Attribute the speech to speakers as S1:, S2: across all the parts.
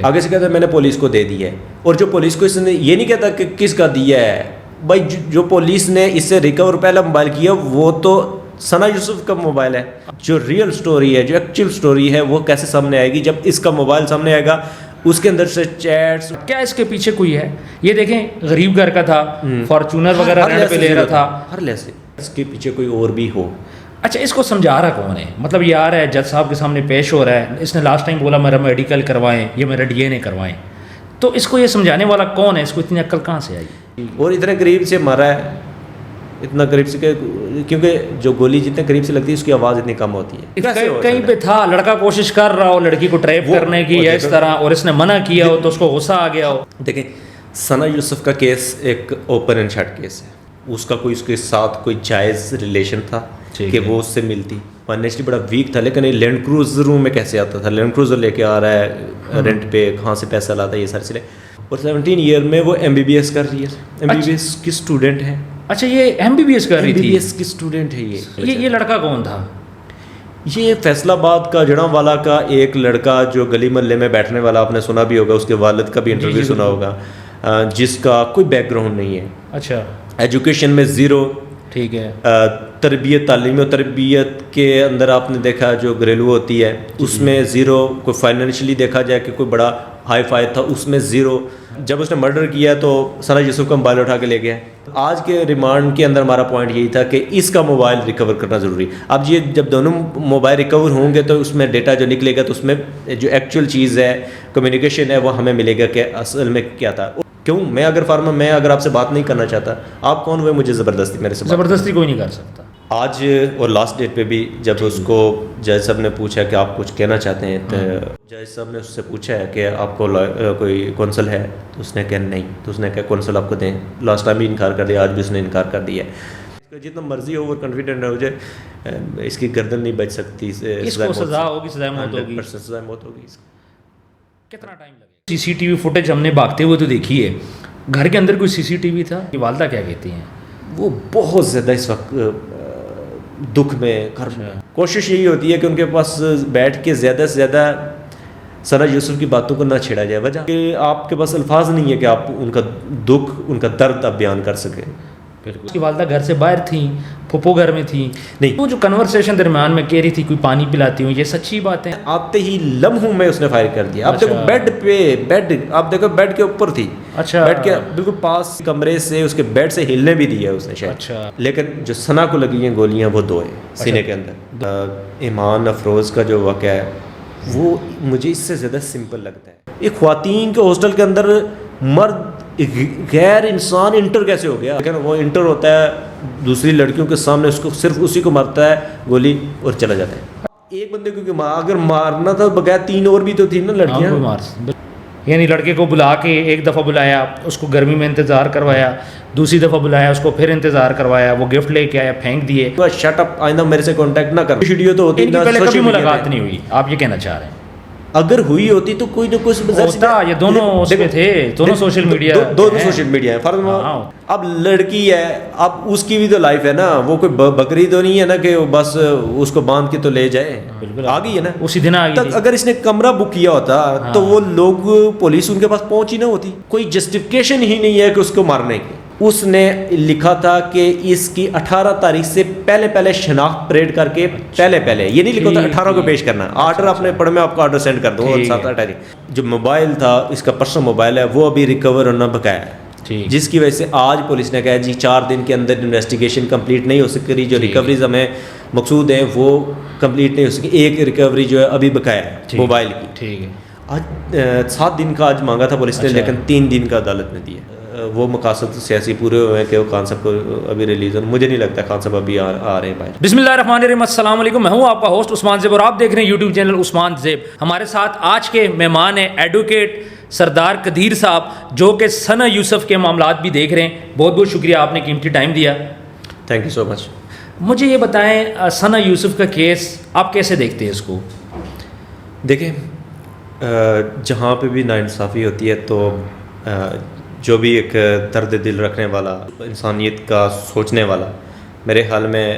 S1: آگے سے کہتا ہے میں نے پولیس کو دے دیا ہے, اور جو پولیس کو اس نے یہ نہیں کہتا کہ کس کا دیا ہے بھائی, جو پولیس نے اس سے ریکور پہلا موبائل کیا وہ تو ثنا یوسف کا موبائل ہے. جو ریئل سٹوری ہے, جو ایکچوئل سٹوری ہے, وہ کیسے سامنے آئے گی جب اس کا موبائل سامنے آئے گا, اس کے اندر سے چیٹس.
S2: کیا اس کے پیچھے کوئی ہے؟ یہ دیکھیں غریب گھر کا تھا, فارچونر وغیرہ رینٹ پہ لے رہا تھا,
S1: ہر لحاظ اس کے پیچھے کوئی اور بھی ہو.
S2: اچھا اس کو سمجھا رہا کون ہے؟ مطلب یہ آ رہا ہے جج صاحب کے سامنے پیش ہو رہا ہے, اس نے لاسٹ ٹائم بولا میرا میڈیکل کروائیں یا میرا ڈی این اے کروائیں, تو اس کو یہ سمجھانے والا کون ہے؟ اس کو اتنی عقل کہاں سے آئی؟
S1: اور اتنے قریب سے مارا ہے, اتنا قریب سے کہ کیونکہ جو گولی جتنے قریب سے لگتی ہے اس کی آواز اتنی کم ہوتی ہے.
S2: کہیں پہ تھا لڑکا کوشش کر رہا ہو لڑکی کو ٹریپ کرنے کی یا اس طرح, اور اس نے منع کیا ہو تو اس کو غصہ آ گیا ہو.
S1: دیکھیں ثنا یوسف کا کیس ایک اوپن اینڈ شٹ کیس ہے. اس کا کوئی اس کے ساتھ کوئی جائز ریلیشن تھا کہ وہ اس سے ملتی, فائنینشلی بڑا ویک تھا, لیکن یہ لینڈ کروزروں میں کیسے آتا تھا, لینڈ کروزر لے کے آ رہا ہے رینٹ پہ, کہاں سے پیسہ لاتا ہے, یہ سارے چیزیں. اور 17 ایئر میں وہ ایم بی بی ایس کر رہی ہے, ایم بی بی ایس کی اسٹوڈنٹ ہے.
S2: اچھا یہ ایم بی بی ایس کر رہی تھی,
S1: ایم بی بی ایس کی اسٹوڈنٹ ہے.
S2: یہ لڑکا کون تھا؟
S1: یہ فیصل آباد کا جڑاں والا کا ایک لڑکا جو گلی محلے میں بیٹھنے والا, آپ نے سنا بھی ہوگا, اس کے والد کا بھی انٹرویو سنا ہوگا, جس کا کوئی بیک گراؤنڈ نہیں ہے.
S2: اچھا
S1: ایجوکیشن میں زیرو,
S2: ٹھیک ہے,
S1: تربیت, تعلیم و تربیت کے اندر آپ نے دیکھا جو گھریلو ہوتی ہے اس میں زیرو, کوئی فائنینشلی دیکھا جائے کہ کوئی بڑا ہائی فائی تھا اس میں زیرو. جب اس نے مرڈر کیا تو ثنا یوسف کا موبائل اٹھا کے لے گیا. آج کے ریمانڈ کے اندر ہمارا پوائنٹ یہی تھا کہ اس کا موبائل ریکور کرنا ضروری. اب یہ جب دونوں موبائل ریکور ہوں گے تو اس میں ڈیٹا جو نکلے گا تو اس میں جو ایکچوئل چیز ہے, کمیونیکیشن ہے, وہ ہمیں ملے گا کہ اصل میں کیا تھا. کیوں میں اگر فارمر, میں اگر آپ سے بات نہیں کرنا چاہتا, آپ کون ہوئے مجھے زبردستی میرے سے
S2: زبردستی کوئی نہیں کر سکتا.
S1: آج اور لاسٹ ڈیٹ پہ بھی جب اس کو جج صاحب نے پوچھا کہ آپ کچھ کہنا چاہتے ہیں, تو جج صاحب نے اس سے پوچھا ہے کہ آپ کو کوئی کونسل ہے, تو اس نے کہا نہیں, تو اس نے کہا کونسل آپ کو دیں. لاسٹ ٹائم بھی انکار کر دیا, آج بھی اس نے انکار کر دیا. اس کا جتنا مرضی اوور کانفیڈنٹ ہو جائے, اس کی گردن نہیں بچ سکتی.
S2: اس کو سزا ہوگی, سزا موت ہوگی,
S1: سزا موت ہوگی.
S2: کتنا ٹائم لگے؟ سی سی ٹی وی فوٹیج ہم نے بھاگتے ہوئے تو دیکھی ہے, گھر کے اندر کوئی سی سی ٹی وی تھا؟ کہ والدہ کیا کہتی ہیں؟
S1: وہ بہت زیادہ اس وقت دکھ میں, کوشش یہی ہوتی ہے کہ ان کے پاس بیٹھ کے زیادہ سے زیادہ ثنا یوسف کی باتوں کو نہ چھیڑا جائے, وجہ کہ آپ کے پاس الفاظ نہیں ہے کہ آپ ان کا دکھ, ان کا درد آپ بیان کر سکیں.
S2: اس کی والدہ گھر سے باہر تھیں, پھپھو گھر میں تھیں,
S1: نہیں
S2: وہ جو کنورسیشن درمیان میں کہہ رہی تھی کوئی پانی پلاتی ہوں, یہ سچی بات ہے؟
S1: آتے ہی لمحوں میں اس نے فائر کر دیا. آپ دیکھو بیڈ پہ, آپ دیکھو بیڈ کے اوپر تھی,
S2: اچھا
S1: بیڈ کے بالکل پاس کمرے سے, اس کے بیڈ سے ہلنے بھی دیا اس نے شاید.
S2: اچھا,
S1: لیکن جو ثنا کو لگی ہیں گولیاں وہ 2 ہیں سینے کے اندر. ایمان افروز کا جو واقعہ ہے وہ مجھے اس سے زیادہ سمپل لگتا ہے. ایک خواتین کے ہاسٹل کے اندر مرد غیر انسان انٹر کیسے ہو گیا؟ لیکن وہ انٹر ہوتا ہے دوسری لڑکیوں کے سامنے, اس کو صرف اسی کو مارتا ہے گولی اور چلا جاتا ہے. ایک بندے کو اگر مارنا تھا بغیر 3 اور بھی تو تھی نا لڑکیاں.
S2: یعنی لڑکے کو بلا کے ایک دفعہ بلایا, اس کو گرمی میں انتظار کروایا, دوسری دفعہ بلایا, اس کو پھر انتظار کروایا, وہ گفٹ لے کے آیا, پھینک دیے.
S1: شٹ اپ, آئندہ میرے سے کانٹیکٹ نہ کر. ویڈیو تو ہوتی
S2: ہے, پہلے کبھی ملاقات نہیں ہوئی, آپ یہ کہنا چاہ رہے ہیں؟
S1: اگر ہوئی ہوتی تو کوئی نہ کوئی
S2: ہوتا. یہ دونوں اس پہ تھے, دونوں سوشل میڈیا,
S1: دونوں سوشل میڈیا ہے. فرض اب لڑکی ہے, اب اس کی بھی تو لائف ہے نا, وہ کوئی بکری تو نہیں ہے نا کہ بس اس کو باندھ کے تو لے جائے. بالکل آ گئی ہے نا,
S2: اسی دن آ گئی.
S1: اگر اس نے کمرہ بک کیا ہوتا تو وہ لوگ, پولیس ان کے پاس پہنچ ہی نہ ہوتی. کوئی جسٹیفکیشن ہی نہیں ہے کہ اس کو مارنے کی. اس نے لکھا تھا کہ اس کی 18 تاریخ سے پہلے شناخت پریڈ کر کے پہلے یہ نہیں لکھا تھا 18 کو پیش کرنا. آرڈر آپ نے پڑھ, میں آپ کو آرڈر سینڈ کر دوں. 7 تاریخ جو موبائل تھا, اس کا پرسنل موبائل ہے, وہ ابھی ریکور ہونا بقایا ہے, جس کی وجہ سے آج پولیس نے کہا جی 4 دن کے اندر انویسٹیگیشن کمپلیٹ نہیں ہو سکی. جو ریکوریز ہمیں مقصود ہیں وہ کمپلیٹ نہیں ہو سکی. ایک ریکوری جو ہے ابھی بقایا ہے موبائل کی.
S2: ٹھیک ہے,
S1: آج 7 دن کا آج مانگا تھا پولیس نے, لیکن 3 دن کا عدالت نے دیا. وہ مقاصد سیاسی پورے ہوئے ہیں کہ وہ خان صاحب کو ابھی ریلیز ہو. مجھے نہیں لگتا خان صاحب ابھی آ رہے ہیں باہر.
S2: بسم اللہ الرحمن الرحیم. السلام علیکم, میں ہوں آپ کا ہوسٹ عثمان زیب اور آپ دیکھ رہے ہیں یوٹیوب چینل عثمان زیب. ہمارے ساتھ آج کے مہمان ہیں ایڈوکیٹ سردار قدیر صاحب, جو کہ ثنا یوسف کے معاملات بھی دیکھ رہے ہیں. بہت بہت شکریہ, آپ نے قیمتی ٹائم دیا.
S1: تھینک یو سو مچ.
S2: مجھے یہ بتائیں, ثنا یوسف کا کیس آپ کیسے دیکھتے ہیں اس کو؟
S1: دیکھیں, جہاں پہ بھی ناانصافی ہوتی ہے تو جو بھی ایک درد دل رکھنے والا, انسانیت کا سوچنے والا, میرے خیال میں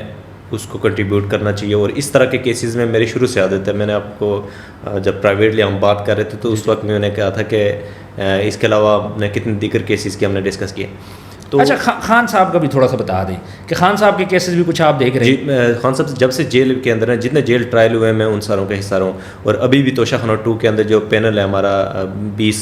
S1: اس کو کنٹریبیوٹ کرنا چاہیے. اور اس طرح کے کیسز میں میری شروع سے عادت ہے. میں نے آپ کو جب پرائیویٹلی ہم بات کر رہے تھے تو اس وقت میں نے کہا تھا کہ اس کے علاوہ نے کتنے دیگر کیسز کی ہم نے ڈسکس کیے. تو
S2: اچھا خان صاحب کا بھی تھوڑا سا بتا دیں کہ خان صاحب کے کیسز بھی کچھ آپ دیکھ رہے ہیں.
S1: جی, خان صاحب جب سے جیل کے اندر ہیں, جتنے جیل ٹرائل ہوئے ہیں میں ان ساروں کا حصہ رہا ہوں. اور ابھی بھی توشہ خانہ 2 کے اندر جو پینل ہے ہمارا 20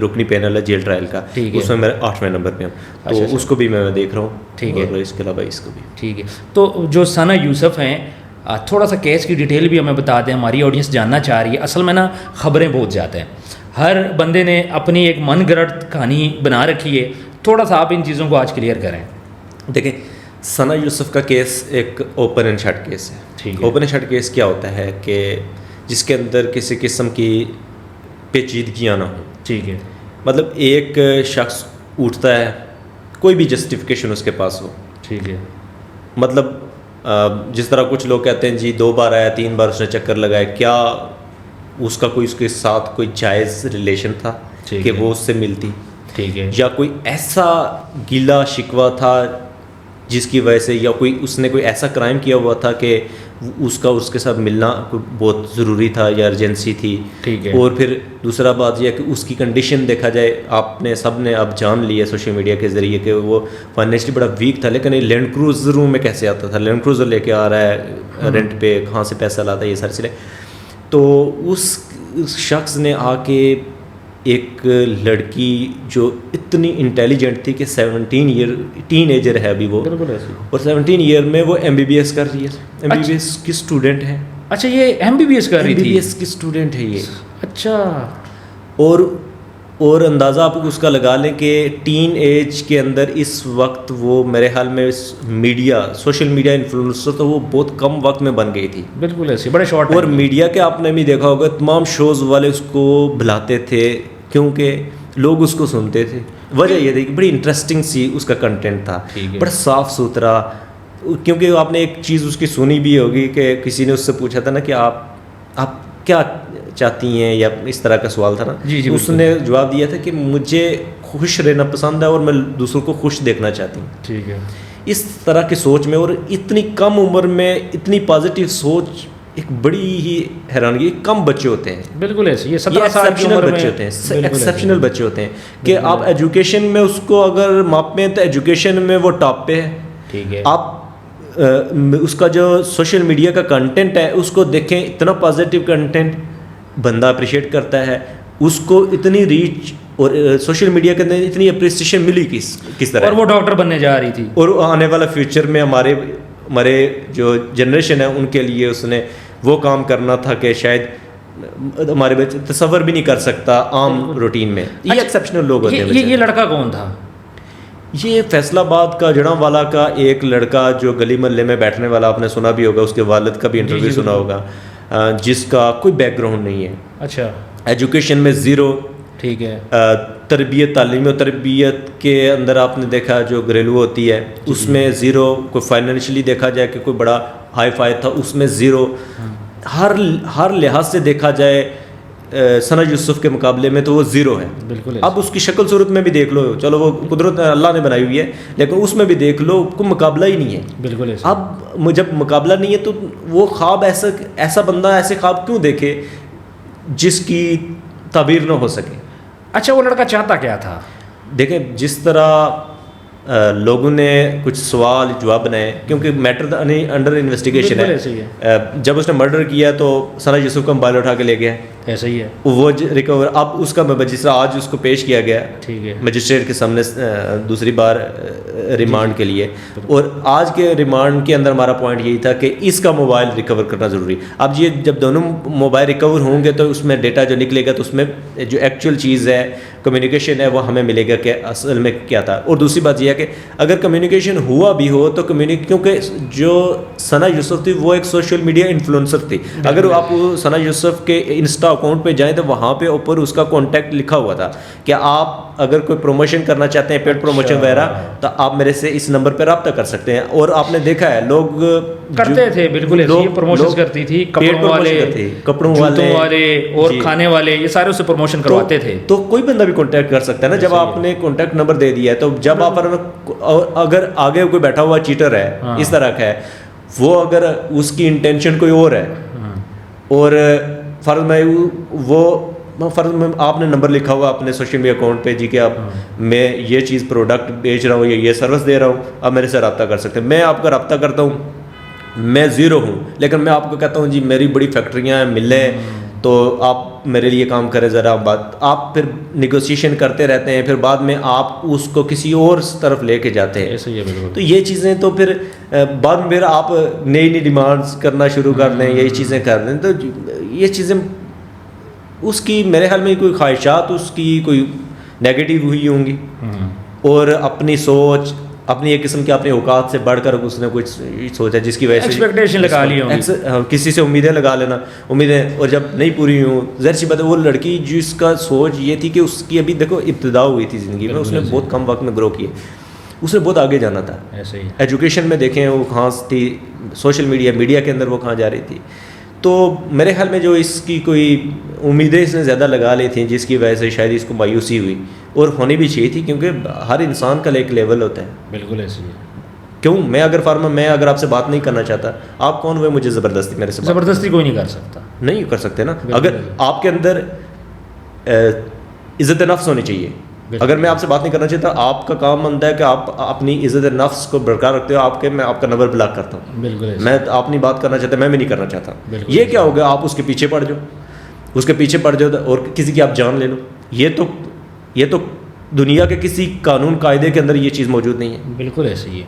S1: رکنی پینل ہے جیل ٹرائل کا, اس میں میرے 8ویں نمبر پہ ہوں. تو اس کو بھی میں دیکھ رہا ہوں.
S2: ٹھیک ہے,
S1: اور اس کے علاوہ اس کو بھی.
S2: ٹھیک ہے. تو جو ثنا یوسف ہیں, تھوڑا سا کیس کی ڈیٹیل بھی ہمیں بتا دیں, ہماری آڈینس جاننا چاہ رہی ہے. اصل میں نا خبریں بہت زیادہ ہیں, ہر بندے نے اپنی ایک من گھڑت کہانی بنا رکھی ہے. تھوڑا سا آپ ان چیزوں کو آج کلیئر کریں.
S1: دیکھیں, ثنا یوسف کا کیس ایک اوپن اینڈ شٹ کیس ہے. اوپن اینڈ شٹ کیس کیا ہوتا ہے کہ جس کے اندر کسی قسم کی پیچیدگیاں نہ ہوں.
S2: ٹھیک ہے,
S1: مطلب ایک شخص اٹھتا ہے, کوئی بھی جسٹیفیکیشن اس کے پاس ہو.
S2: ٹھیک ہے,
S1: مطلب جس طرح کچھ لوگ کہتے ہیں جی 2 بار آیا, 3 بار اس نے چکر لگایا, کیا اس کا کوئی اس کے ساتھ کوئی جائز ریلیشن تھا کہ وہ اس سے ملتی.
S2: ٹھیک ہے,
S1: یا کوئی ایسا گیلا شکوہ تھا جس کی وجہ سے, یا کوئی اس نے کوئی ایسا کرائم کیا ہوا تھا کہ اس کا اس کے ساتھ ملنا بہت ضروری تھا یا ارجنسی تھی.
S2: ٹھیک ہے,
S1: اور پھر دوسرا بات یہ کہ اس کی کنڈیشن دیکھا جائے, آپ نے سب نے اب جان لی ہے سوشل میڈیا کے ذریعے کہ وہ فائنینشلی بڑا ویک تھا, لیکن یہ لینڈ کروزروں میں کیسے آتا تھا, لینڈ کروزر لے کے آ رہا ہے رینٹ پہ, کہاں سے پیسہ لاتا ہے, یہ سارے سلسلے. تو اس شخص نے آ کے ایک لڑکی جو اتنی انٹیلیجنٹ تھی کہ 17 ایئر ٹین ایجر ہے ابھی وہ, اور 17 ایئر میں وہ MBBS کر رہی ہے. MBBS کی اسٹوڈنٹ ہے.
S2: اچھا, یہ MBBS کر رہی تھی.
S1: MBBS کی اسٹوڈنٹ ہے یہ.
S2: اچھا,
S1: اور اندازہ آپ اس کا لگا لیں کہ ٹین ایج کے اندر اس وقت وہ میرے خیال میں میڈیا, سوشل میڈیا انفلوئنسر تو وہ بہت کم وقت میں بن گئی تھی.
S2: بالکل ایسے بڑے شارٹ.
S1: اور میڈیا کے آپ نے بھی دیکھا ہوگا تمام شوز والے اس کو بلاتے تھے کیونکہ لوگ اس کو سنتے تھے. وجہ یہ تھی کہ بڑی انٹرسٹنگ سی اس کا کنٹینٹ تھا, بڑا صاف ستھرا. کیونکہ آپ نے ایک چیز اس کی سنی بھی ہوگی کہ کسی نے اس سے پوچھا تھا نا کہ آپ کیا چاہتی ہیں, یا اس طرح کا سوال تھا نا. اس نے جواب دیا تھا کہ مجھے خوش رہنا پسند ہے اور میں دوسروں کو خوش دیکھنا چاہتی ہوں.
S2: ٹھیک ہے,
S1: اس طرح کی سوچ میں, اور اتنی کم عمر میں اتنی پازیٹیو سوچ, ایک بڑی ہی حیرانگی. کم بچے ہوتے ہیں,
S2: بالکل ایسے, یہ 17 سال کی عمر
S1: بچے ہوتے ہیں, ایکسیپشنل بچے ہوتے ہیں کہ آپ ایجوکیشن میں اس کو اگر ماپیں تو ایجوکیشن میں وہ ٹاپ پہ ہے.
S2: ٹھیک ہے,
S1: آپ اس کا جو سوشل میڈیا کا کنٹینٹ ہے اس کو دیکھیں, اتنا پازیٹیو کنٹینٹ بندہ اپریشیٹ کرتا ہے, اس کو اتنی ریچ اور سوشل میڈیا کے اندر اتنی اپریسیشن ملی کس طرح.
S2: اور وہ ڈاکٹر بننے جا رہی تھی,
S1: اور آنے والا فیوچر میں ہمارے جو جنریشن ہے ان کے لیے اس نے وہ کام کرنا تھا کہ شاید ہمارے بچے تصور بھی نہیں کر سکتا عام روٹین میں. یہ ایکسیپشنل لوگ ہوتے ہیں.
S2: یہ لڑکا کون تھا؟
S1: یہ فیصلہ آباد کا جڑاں والا کا ایک لڑکا جو گلی محلے میں بیٹھنے والا, آپ نے سنا بھی ہوگا, اس کے والد کا بھی انٹرویو سنا ہوگا, جس کا کوئی بیک گراؤنڈ نہیں ہے.
S2: اچھا,
S1: ایجوکیشن میں 0.
S2: ٹھیک ہے,
S1: تربیت, تعلیم و تربیت کے اندر آپ نے دیکھا جو گھریلو ہوتی ہے اس میں 0. کوئی فائنینشلی دیکھا جائے کہ کوئی بڑا ہائی فائی تھا اس میں 0. ہر لحاظ سے دیکھا جائے ثنا یوسف کے مقابلے میں تو وہ 0 ہے.
S2: بالکل.
S1: اب اس کی شکل صورت میں بھی دیکھ لو, چلو وہ قدرت اللہ نے بنائی ہوئی ہے, لیکن اس میں بھی دیکھ لو کوئی مقابلہ ہی نہیں ہے.
S2: بالکل.
S1: اب جب مقابلہ نہیں ہے تو وہ خواب ایسا بندہ ایسے خواب کیوں دیکھے جس کی تعبیر نہ ہو سکے.
S2: اچھا, وہ لڑکا چاہتا کیا تھا؟
S1: دیکھیں, جس طرح لوگوں نے کچھ سوال جواب بنائے, کیونکہ میٹر انڈر انویسٹیگیشن ہے. جب اس نے مرڈر کیا تو ثنا یوسف کا موبائل اٹھا کے لے گیا.
S2: ایسا ہی ہے
S1: وہ ریکور. اب اس کا جس طرح آج اس کو پیش کیا گیا,
S2: ٹھیک ہے,
S1: مجسٹریٹ کے سامنے دوسری بار ریمانڈ کے لیے, اور آج کے ریمانڈ کے اندر ہمارا پوائنٹ یہی تھا کہ اس کا موبائل ریکور کرنا ضروری. اب یہ جب دونوں موبائل ریکور ہوں گے تو اس میں ڈیٹا جو نکلے گا تو اس میں جو ایکچوئل چیز ہے, کمیونیکیشن ہے, وہ ہمیں ملے گا کہ اصل میں کیا تھا. اور دوسری بات یہ ہے کہ اگر کمیونیکیشن ہوا بھی ہو تو کیونکہ جو ثنا یوسف تھی وہ ایک سوشل میڈیا انفلوئنسر تھی. اگر آپ ثنا یوسف کے انسٹا اکاؤنٹ پہ جائیں تو وہاں پہ اوپر اس کا کانٹیکٹ لکھا ہوا تھا کہ آپ اگر کوئی پروموشن کرنا چاہتے ہیں, پیڈ پروموشن وغیرہ, تو آپ میرے سے اس نمبر پہ رابطہ کر سکتے ہیں. اور آپ نے دیکھا ہے لوگ
S2: کرتے تھے, بالکل پروموشن کرتی تھی, کپڑوں والے اور کھانے والے, یہ سارے اسے پروموشن کرواتے تھے.
S1: تو کوئی بندہ بھی کانٹیکٹ کر سکتا ہے نا. جب آپ نے کانٹیکٹ نمبر دے دیا ہے تو جب آپ اگر آگے کوئی بیٹھا ہوا چیٹر ہے اس طرح کا ہے, وہ اگر اس کی انٹینشن کوئی اور ہے اور فرض میں آپ نے نمبر لکھا ہوا اپنے سوشل میڈیا اکاؤنٹ پہ جی کہ آپ میں یہ چیز پروڈکٹ بیچ رہا ہوں یا یہ سروس دے رہا ہوں، آپ میرے سے رابطہ کر سکتے ہیں. میں آپ کا رابطہ کرتا ہوں، میں زیرو ہوں، لیکن میں آپ کو کہتا ہوں جی میری بڑی فیکٹریاں ہیں، ملیں، تو آپ میرے لیے کام کریں ذرا. آپ پھر نیگوسیشن کرتے رہتے ہیں، پھر بعد میں آپ اس کو کسی اور طرف لے کے جاتے ہیں. تو یہ چیزیں تو پھر بعد میں پھر آپ نئی ڈیمانڈس کرنا شروع کر دیں، یہی چیزیں کر دیں. تو یہ چیزیں اس کی میرے خیال میں کوئی خواہشات اس کی کوئی نیگیٹو ہوئی ہوں گی، اور اپنی سوچ، اپنی ایک قسم کے اپنے اوقات سے بڑھ کر اس نے کچھ سوچا جس کی وجہ سے
S2: ایکسپیکٹیشن لگا لی ہوں،
S1: کسی سے امیدیں لگا لینا، امیدیں، اور جب نہیں پوری ہوں، ظاہر سی بات ہے وہ لڑکی جس کا سوچ یہ تھی کہ اس کی ابھی دیکھو ابتدا ہوئی تھی زندگی میں، اس نے بہت کم وقت میں گرو کیے، اس نے بہت آگے جانا تھا. ایجوکیشن میں دیکھیں وہ کہاں تھی، سوشل میڈیا کے اندر وہ کہاں جا رہی تھی. تو میرے خیال میں جو اس کی کوئی امیدیں اس نے زیادہ لگا لی تھیں جس کی وجہ سے شاید اس کو مایوسی ہوئی، اور ہونی بھی چاہیے تھی کیونکہ ہر انسان کا ایک لیول ہوتا ہے.
S2: بالکل ایسے ہی.
S1: کیوں میں اگر آپ سے بات نہیں کرنا چاہتا، آپ کون ہوئے مجھے زبردستی میرے سے
S2: زبردستی کوئی نہیں کر سکتا،
S1: نہیں کر سکتے نا. اگر آپ کے اندر عزت نفس ہونی چاہیے. اگر میں آپ سے بات نہیں کرنا چاہتا، آپ کا کام بنتا ہے کہ آپ اپنی عزت نفس کو برقرار رکھتے ہو. میں آپ کا نمبر بلاک کرتا ہوں.
S2: بالکل
S1: میں آپ نہیں بات کرنا چاہتا، میں بھی نہیں کرنا چاہتا. یہ کیا ہوگا؟ آپ اس کے پیچھے پڑ جاؤ، اور کسی کی آپ جان لے لو. یہ تو دنیا کے کسی قانون قاعدے کے اندر یہ چیز موجود نہیں ہے.
S2: بالکل ایسے ہی ہے.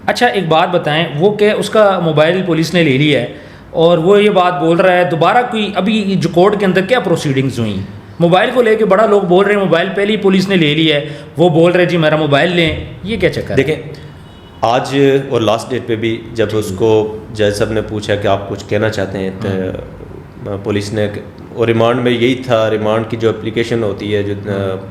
S2: اچھا ایک بات بتائیں، وہ کہ اس کا موبائل پولیس نے لے لیا ہے اور وہ یہ بات بول رہا ہے دوبارہ کوئی ابھی جو کورٹ کے اندر کیا پروسیڈنگز ہوئیں؟ موبائل کو لے کے بڑا لوگ بول رہے ہیں موبائل پہلے ہی پولیس نے لے لیا ہے، وہ بول رہے جی میرا موبائل لیں، یہ کیا چکر ہے؟
S1: دیکھیں آج اور لاسٹ ڈیٹ پہ بھی جب اس کو جج صاحب نے پوچھا کہ آپ کچھ کہنا چاہتے ہیں، تو پولیس نے، اور ریمانڈ میں یہی تھا، ریمانڈ کی جو اپلیکیشن ہوتی ہے جو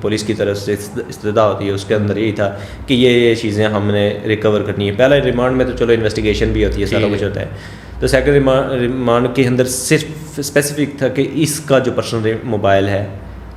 S1: پولیس کی طرف سے استدعا ہوتی ہے، اس کے اندر یہی تھا کہ یہ چیزیں ہم نے ریکور کرنی ہے. پہلا ریمانڈ میں تو چلو انویسٹیگیشن بھی ہوتی ہے، سارا کچھ ہوتا ہے. تو سیکنڈ ریمانڈ کے اندر صرف اسپیسیفک تھا کہ اس کا جو پرسنل موبائل ہے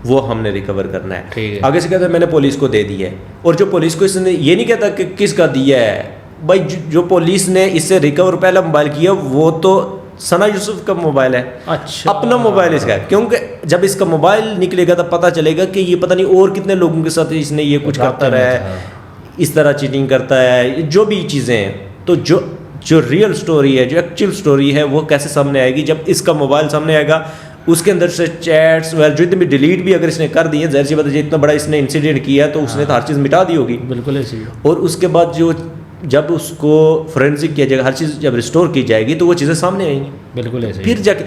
S1: وہ ہم نے ریکور کرنا ہے. آگے سے کہتا ہے میں نے پولیس کو دے دیا ہے، اور جو پولیس کو اس نے یہ نہیں کہتا کہ کس کا دیا ہے. بھائی جو پولیس نے اس سے ریکور پہلا موبائل کیا وہ تو ثنا یوسف کا موبائل ہے. اچھا، اپنا موبائل اس کا ہے، کیونکہ جب اس کا موبائل نکلے گا تو پتہ چلے گا کہ یہ پتہ نہیں اور کتنے لوگوں کے ساتھ اس نے یہ کچھ کرتا رہا ہے، اس طرح چیٹنگ کرتا ہے، جو بھی چیزیں ہیں. تو جو ریئل سٹوری ہے، جو ایکچوئل سٹوری ہے، وہ کیسے سامنے آئے گی؟ جب اس کا موبائل سامنے آئے گا، اس کے اندر سے چیٹس جو اتنی بھی ڈیلیٹ بھی اگر اس نے کر دی ہے، ظاہر سی بات ہے اتنا بڑا اس نے انسیڈنٹ کیا تو اس نے تو ہر چیز مٹا دی ہوگی.
S2: بالکل ایسے ہی.
S1: اور اس کے بعد جب اس کو فورینسک کیا جائے گا، ہر چیز جب ریسٹور کی جائے گی تو وہ چیزیں سامنے آئیں گی.
S2: بالکل ایسے.
S1: پھر جا کے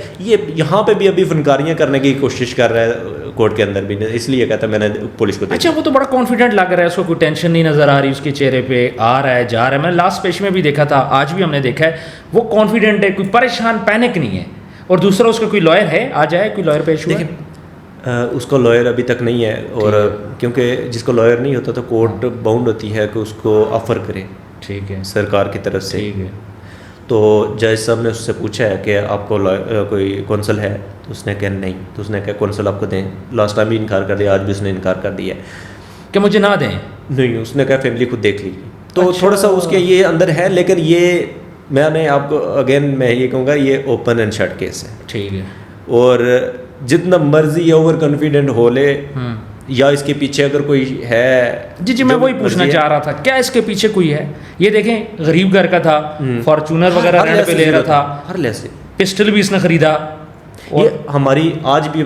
S1: یہاں پہ بھی ابھی فنکاریاں کرنے کی کوشش کر رہا ہے کورٹ کے اندر بھی، اس لیے کہتا ہے میں نے پولیس کو.
S2: اچھا وہ تو بڑا کانفیڈنٹ لگ رہا ہے، اس کو کوئی ٹینشن نہیں نظر آ رہی اس کے چہرے پہ، آ رہا ہے جا رہا ہے. میں نے لاسٹ پیش میں بھی دیکھا تھا، آج بھی ہم نے دیکھا ہے وہ کانفیڈنٹ ہے، کوئی پریشان پینک نہیں ہے. اور دوسرا اس کا کوئی لائر ہے، آ جائے کوئی لائر پیش ہوا؟
S1: اس کو لائر ابھی تک نہیں ہے، اور کیونکہ جس کو لائر نہیں ہوتا تو کورٹ باؤنڈ ہوتی ہے کہ اس کو آفر کرے. ٹھیک ہے، سرکار کی طرف سے. تو جج صاحب نے اس سے پوچھا ہے کہ آپ کو کوئی کونسل ہے، تو اس نے کہا نہیں. تو اس نے کہا کونسل آپ کو دیں. لاسٹ ٹائم بھی انکار کر دیا، آج بھی اس نے انکار کر دیا
S2: کہ مجھے نہ دیں.
S1: نہیں، اس نے کہا فیملی خود دیکھ لیجیے. تو تھوڑا سا اس کے یہ اندر ہے، لیکن یہ میں نے آپ کو اگین میں یہ کہوں گا یہ اوپن اینڈ شٹ کیس ہے.
S2: ٹھیک ہے.
S1: اور جتنا مرضی اوور کانفیڈنٹ ہو لے، یا اس کے پیچھے اگر کوئی ہے.
S2: جی میں وہی پوچھنا چاہ رہا تھا، کیا اس کے پیچھے کوئی ہے؟ یہ دیکھیں غریب گھر کا تھا، فارچونر وغیرہ رینٹ پہ لے رہا تھا،
S1: ہر لحاظ سے
S2: پسٹل بھی اس نے خریدا.
S1: یہ ہماری آج بھی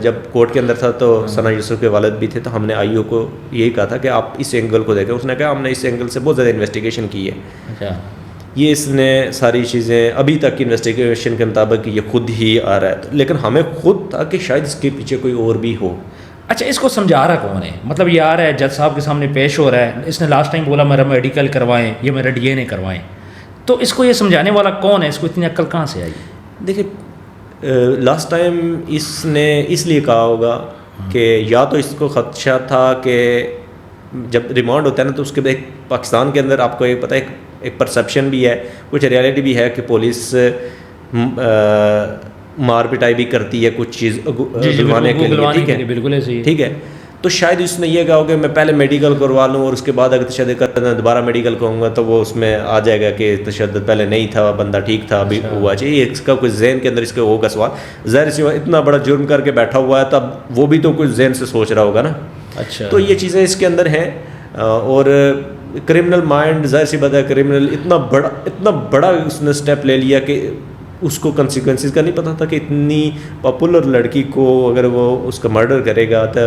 S1: جب کورٹ کے اندر تھا تو ثنا یوسف کے والد بھی تھے، تو ہم نے آئی او کو یہی کہا تھا کہ آپ اس اینگل کو دیکھیں. اس نے کہا ہم نے اس اینگل سے بہت زیادہ انویسٹیگیشن کی ہے.
S2: اچھا،
S1: یہ اس نے ساری چیزیں ابھی تک کی انویسٹیگیشن کے مطابق یہ خود ہی آ رہا ہے، لیکن ہمیں خود تھا کہ شاید اس کے پیچھے کوئی اور بھی ہو.
S2: اچھا اس کو سمجھا رہا کون ہے؟ مطلب یہ آ رہا ہے جج صاحب کے سامنے پیش ہو رہا ہے، اس نے لاسٹ ٹائم بولا میرا میڈیکل کروائیں یا میرا ڈی این اے کروائیں، تو اس کو یہ سمجھانے والا کون ہے؟ اس کو اتنی عقل کہاں سے آئی؟
S1: دیکھیں لاسٹ ٹائم اس نے اس لیے کہا ہوگا کہ یا تو اس کو خدشہ تھا کہ جب ریمانڈ ہوتا ہے نا تو اس کے بعد ایک پاکستان کے اندر آپ کو یہ پتہ ہے ایک پرسیپشن بھی ہے، کچھ ریالٹی بھی ہے کہ پولیس مار پٹائی بھی کرتی ہے کچھ چیز گلوانے کے لیے. ٹھیک ہے،
S2: بالکل ایسے ہی.
S1: ٹھیک ہے. تو شاید اس نے یہ کہا کہ میں پہلے میڈیکل کروا لوں اور اس کے بعد اگر تشدد کرنا دوبارہ میڈیکل کروں گا تو وہ اس میں آ جائے گا کہ تشدد پہلے نہیں تھا, بندہ ٹھیک تھا, ابھی ہوا چاہیے. اس کا کوئی ذہن کے اندر اس کا ہوگا سوال. ظاہر سی اتنا بڑا جرم کر کے بیٹھا ہوا ہے تب وہ بھی تو کوئی ذہن سے سوچ رہا ہوگا نا.
S2: اچھا,
S1: تو یہ چیزیں اس کے اندر ہیں. اور کرمنل مائنڈ, ظاہر سی بات ہے کرمنل اتنا بڑا اس نے اسٹیپ لے لیا کہ اس کو کنسیکوینسز کا نہیں پتہ تھا کہ اتنی پاپولر لڑکی کو اگر وہ اس کا مرڈر کرے گا تو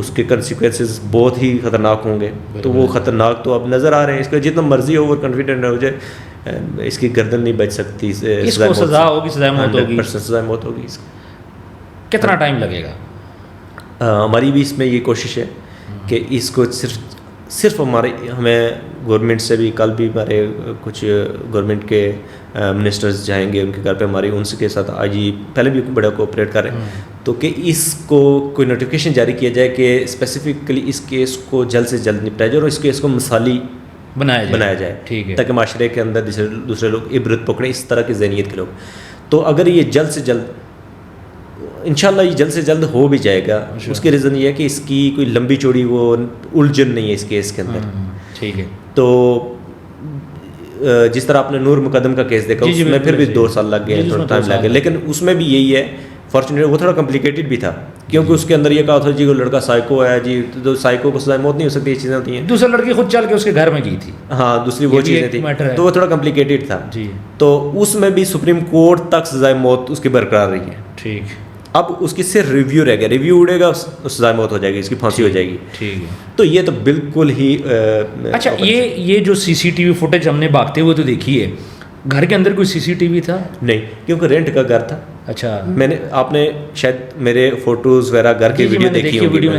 S1: اس کے کنسیکوینسز بہت ہی خطرناک ہوں گے. تو وہ خطرناک تو اب نظر آ رہے ہیں. اس کا جتنا مرضی اوور کانفیڈنٹ ہو جائے اس کی گردن نہیں بچ سکتی.
S2: اس کو سزا ہوگی, سزا موت ہوگی,
S1: سزا موت ہوگی. اس
S2: کتنا ٹائم لگے گا؟
S1: ہماری بھی اس میں یہ کوشش ہے کہ اس کو صرف ہمیں گورنمنٹ سے بھی, کل بھی ہمارے کچھ گورنمنٹ کے منسٹرز جائیں گے ان کے گھر پہ, ہماری ان کے ساتھ آج ہی پہلے بھی بڑا کوآپریٹ کر رہے ہیں. تو کہ اس کو کوئی نوٹیفیکیشن جاری کیا جائے کہ اسپیسیفکلی اس کیس کو جلد سے جلد نپٹایا جائے اور اس کیس کو مثالی بنایا جائے.
S2: ٹھیک ہے,
S1: تاکہ معاشرے کے اندر دوسرے لوگ عبرت پکڑیں اس طرح کی ذہنیت کے لوگ. تو اگر یہ جلد سے جلد انشاءاللہ یہ جلد سے جلد ہو بھی جائے گا. اس کی ریزن یہ ہے کہ اس کی کوئی لمبی چوڑی وہ الجھن نہیں ہے اس کیس کے اندر.
S2: ٹھیک ہے.
S1: تو جس طرح آپ نے نور مقدم کا کیس دیکھا اس میں پھر بھی 2 سال لگ گئے, تھوڑا ٹائم لگ گیا, لیکن اس میں بھی یہی ہے فارچونیٹ وہ تھوڑا کمپلیکیٹڈ بھی تھا کیونکہ اس کے اندر یہ کہا تھا جی وہ لڑکا سائیکو ہے جی, تو سائیکو کو سزا موت نہیں ہو سکتی, یہ چیزیں ہوتی ہیں.
S2: دوسرا لڑکی خود چل کے اس کے گھر میں گئی تھی.
S1: ہاں دوسری وہ چیزیں تھیں, تو وہ تھوڑا کمپلیکیٹڈ تھا.
S2: جی,
S1: تو اس میں بھی سپریم کورٹ تک سزا موت اس کی برقرار رہی ہے.
S2: ٹھیک.
S1: اب اس کی صرف ریویو رہ گیا, ریویو اڑے گا سزا موت ہو جائے گی, اس کی پھانسی ہو جائے گی.
S2: ٹھیک ہے.
S1: تو یہ تو بالکل ہی
S2: اچھا, یہ جو سی سی ٹی وی فوٹیج ہم نے بھاگتے ہوئے تو دیکھی ہے, گھر کے اندر کوئی سی سی ٹی وی تھا
S1: نہیں کیونکہ رینٹ کا گھر تھا.
S2: اچھا,
S1: میں نے آپ نے شاید میرے فوٹوز وغیرہ گھر کی ویڈیو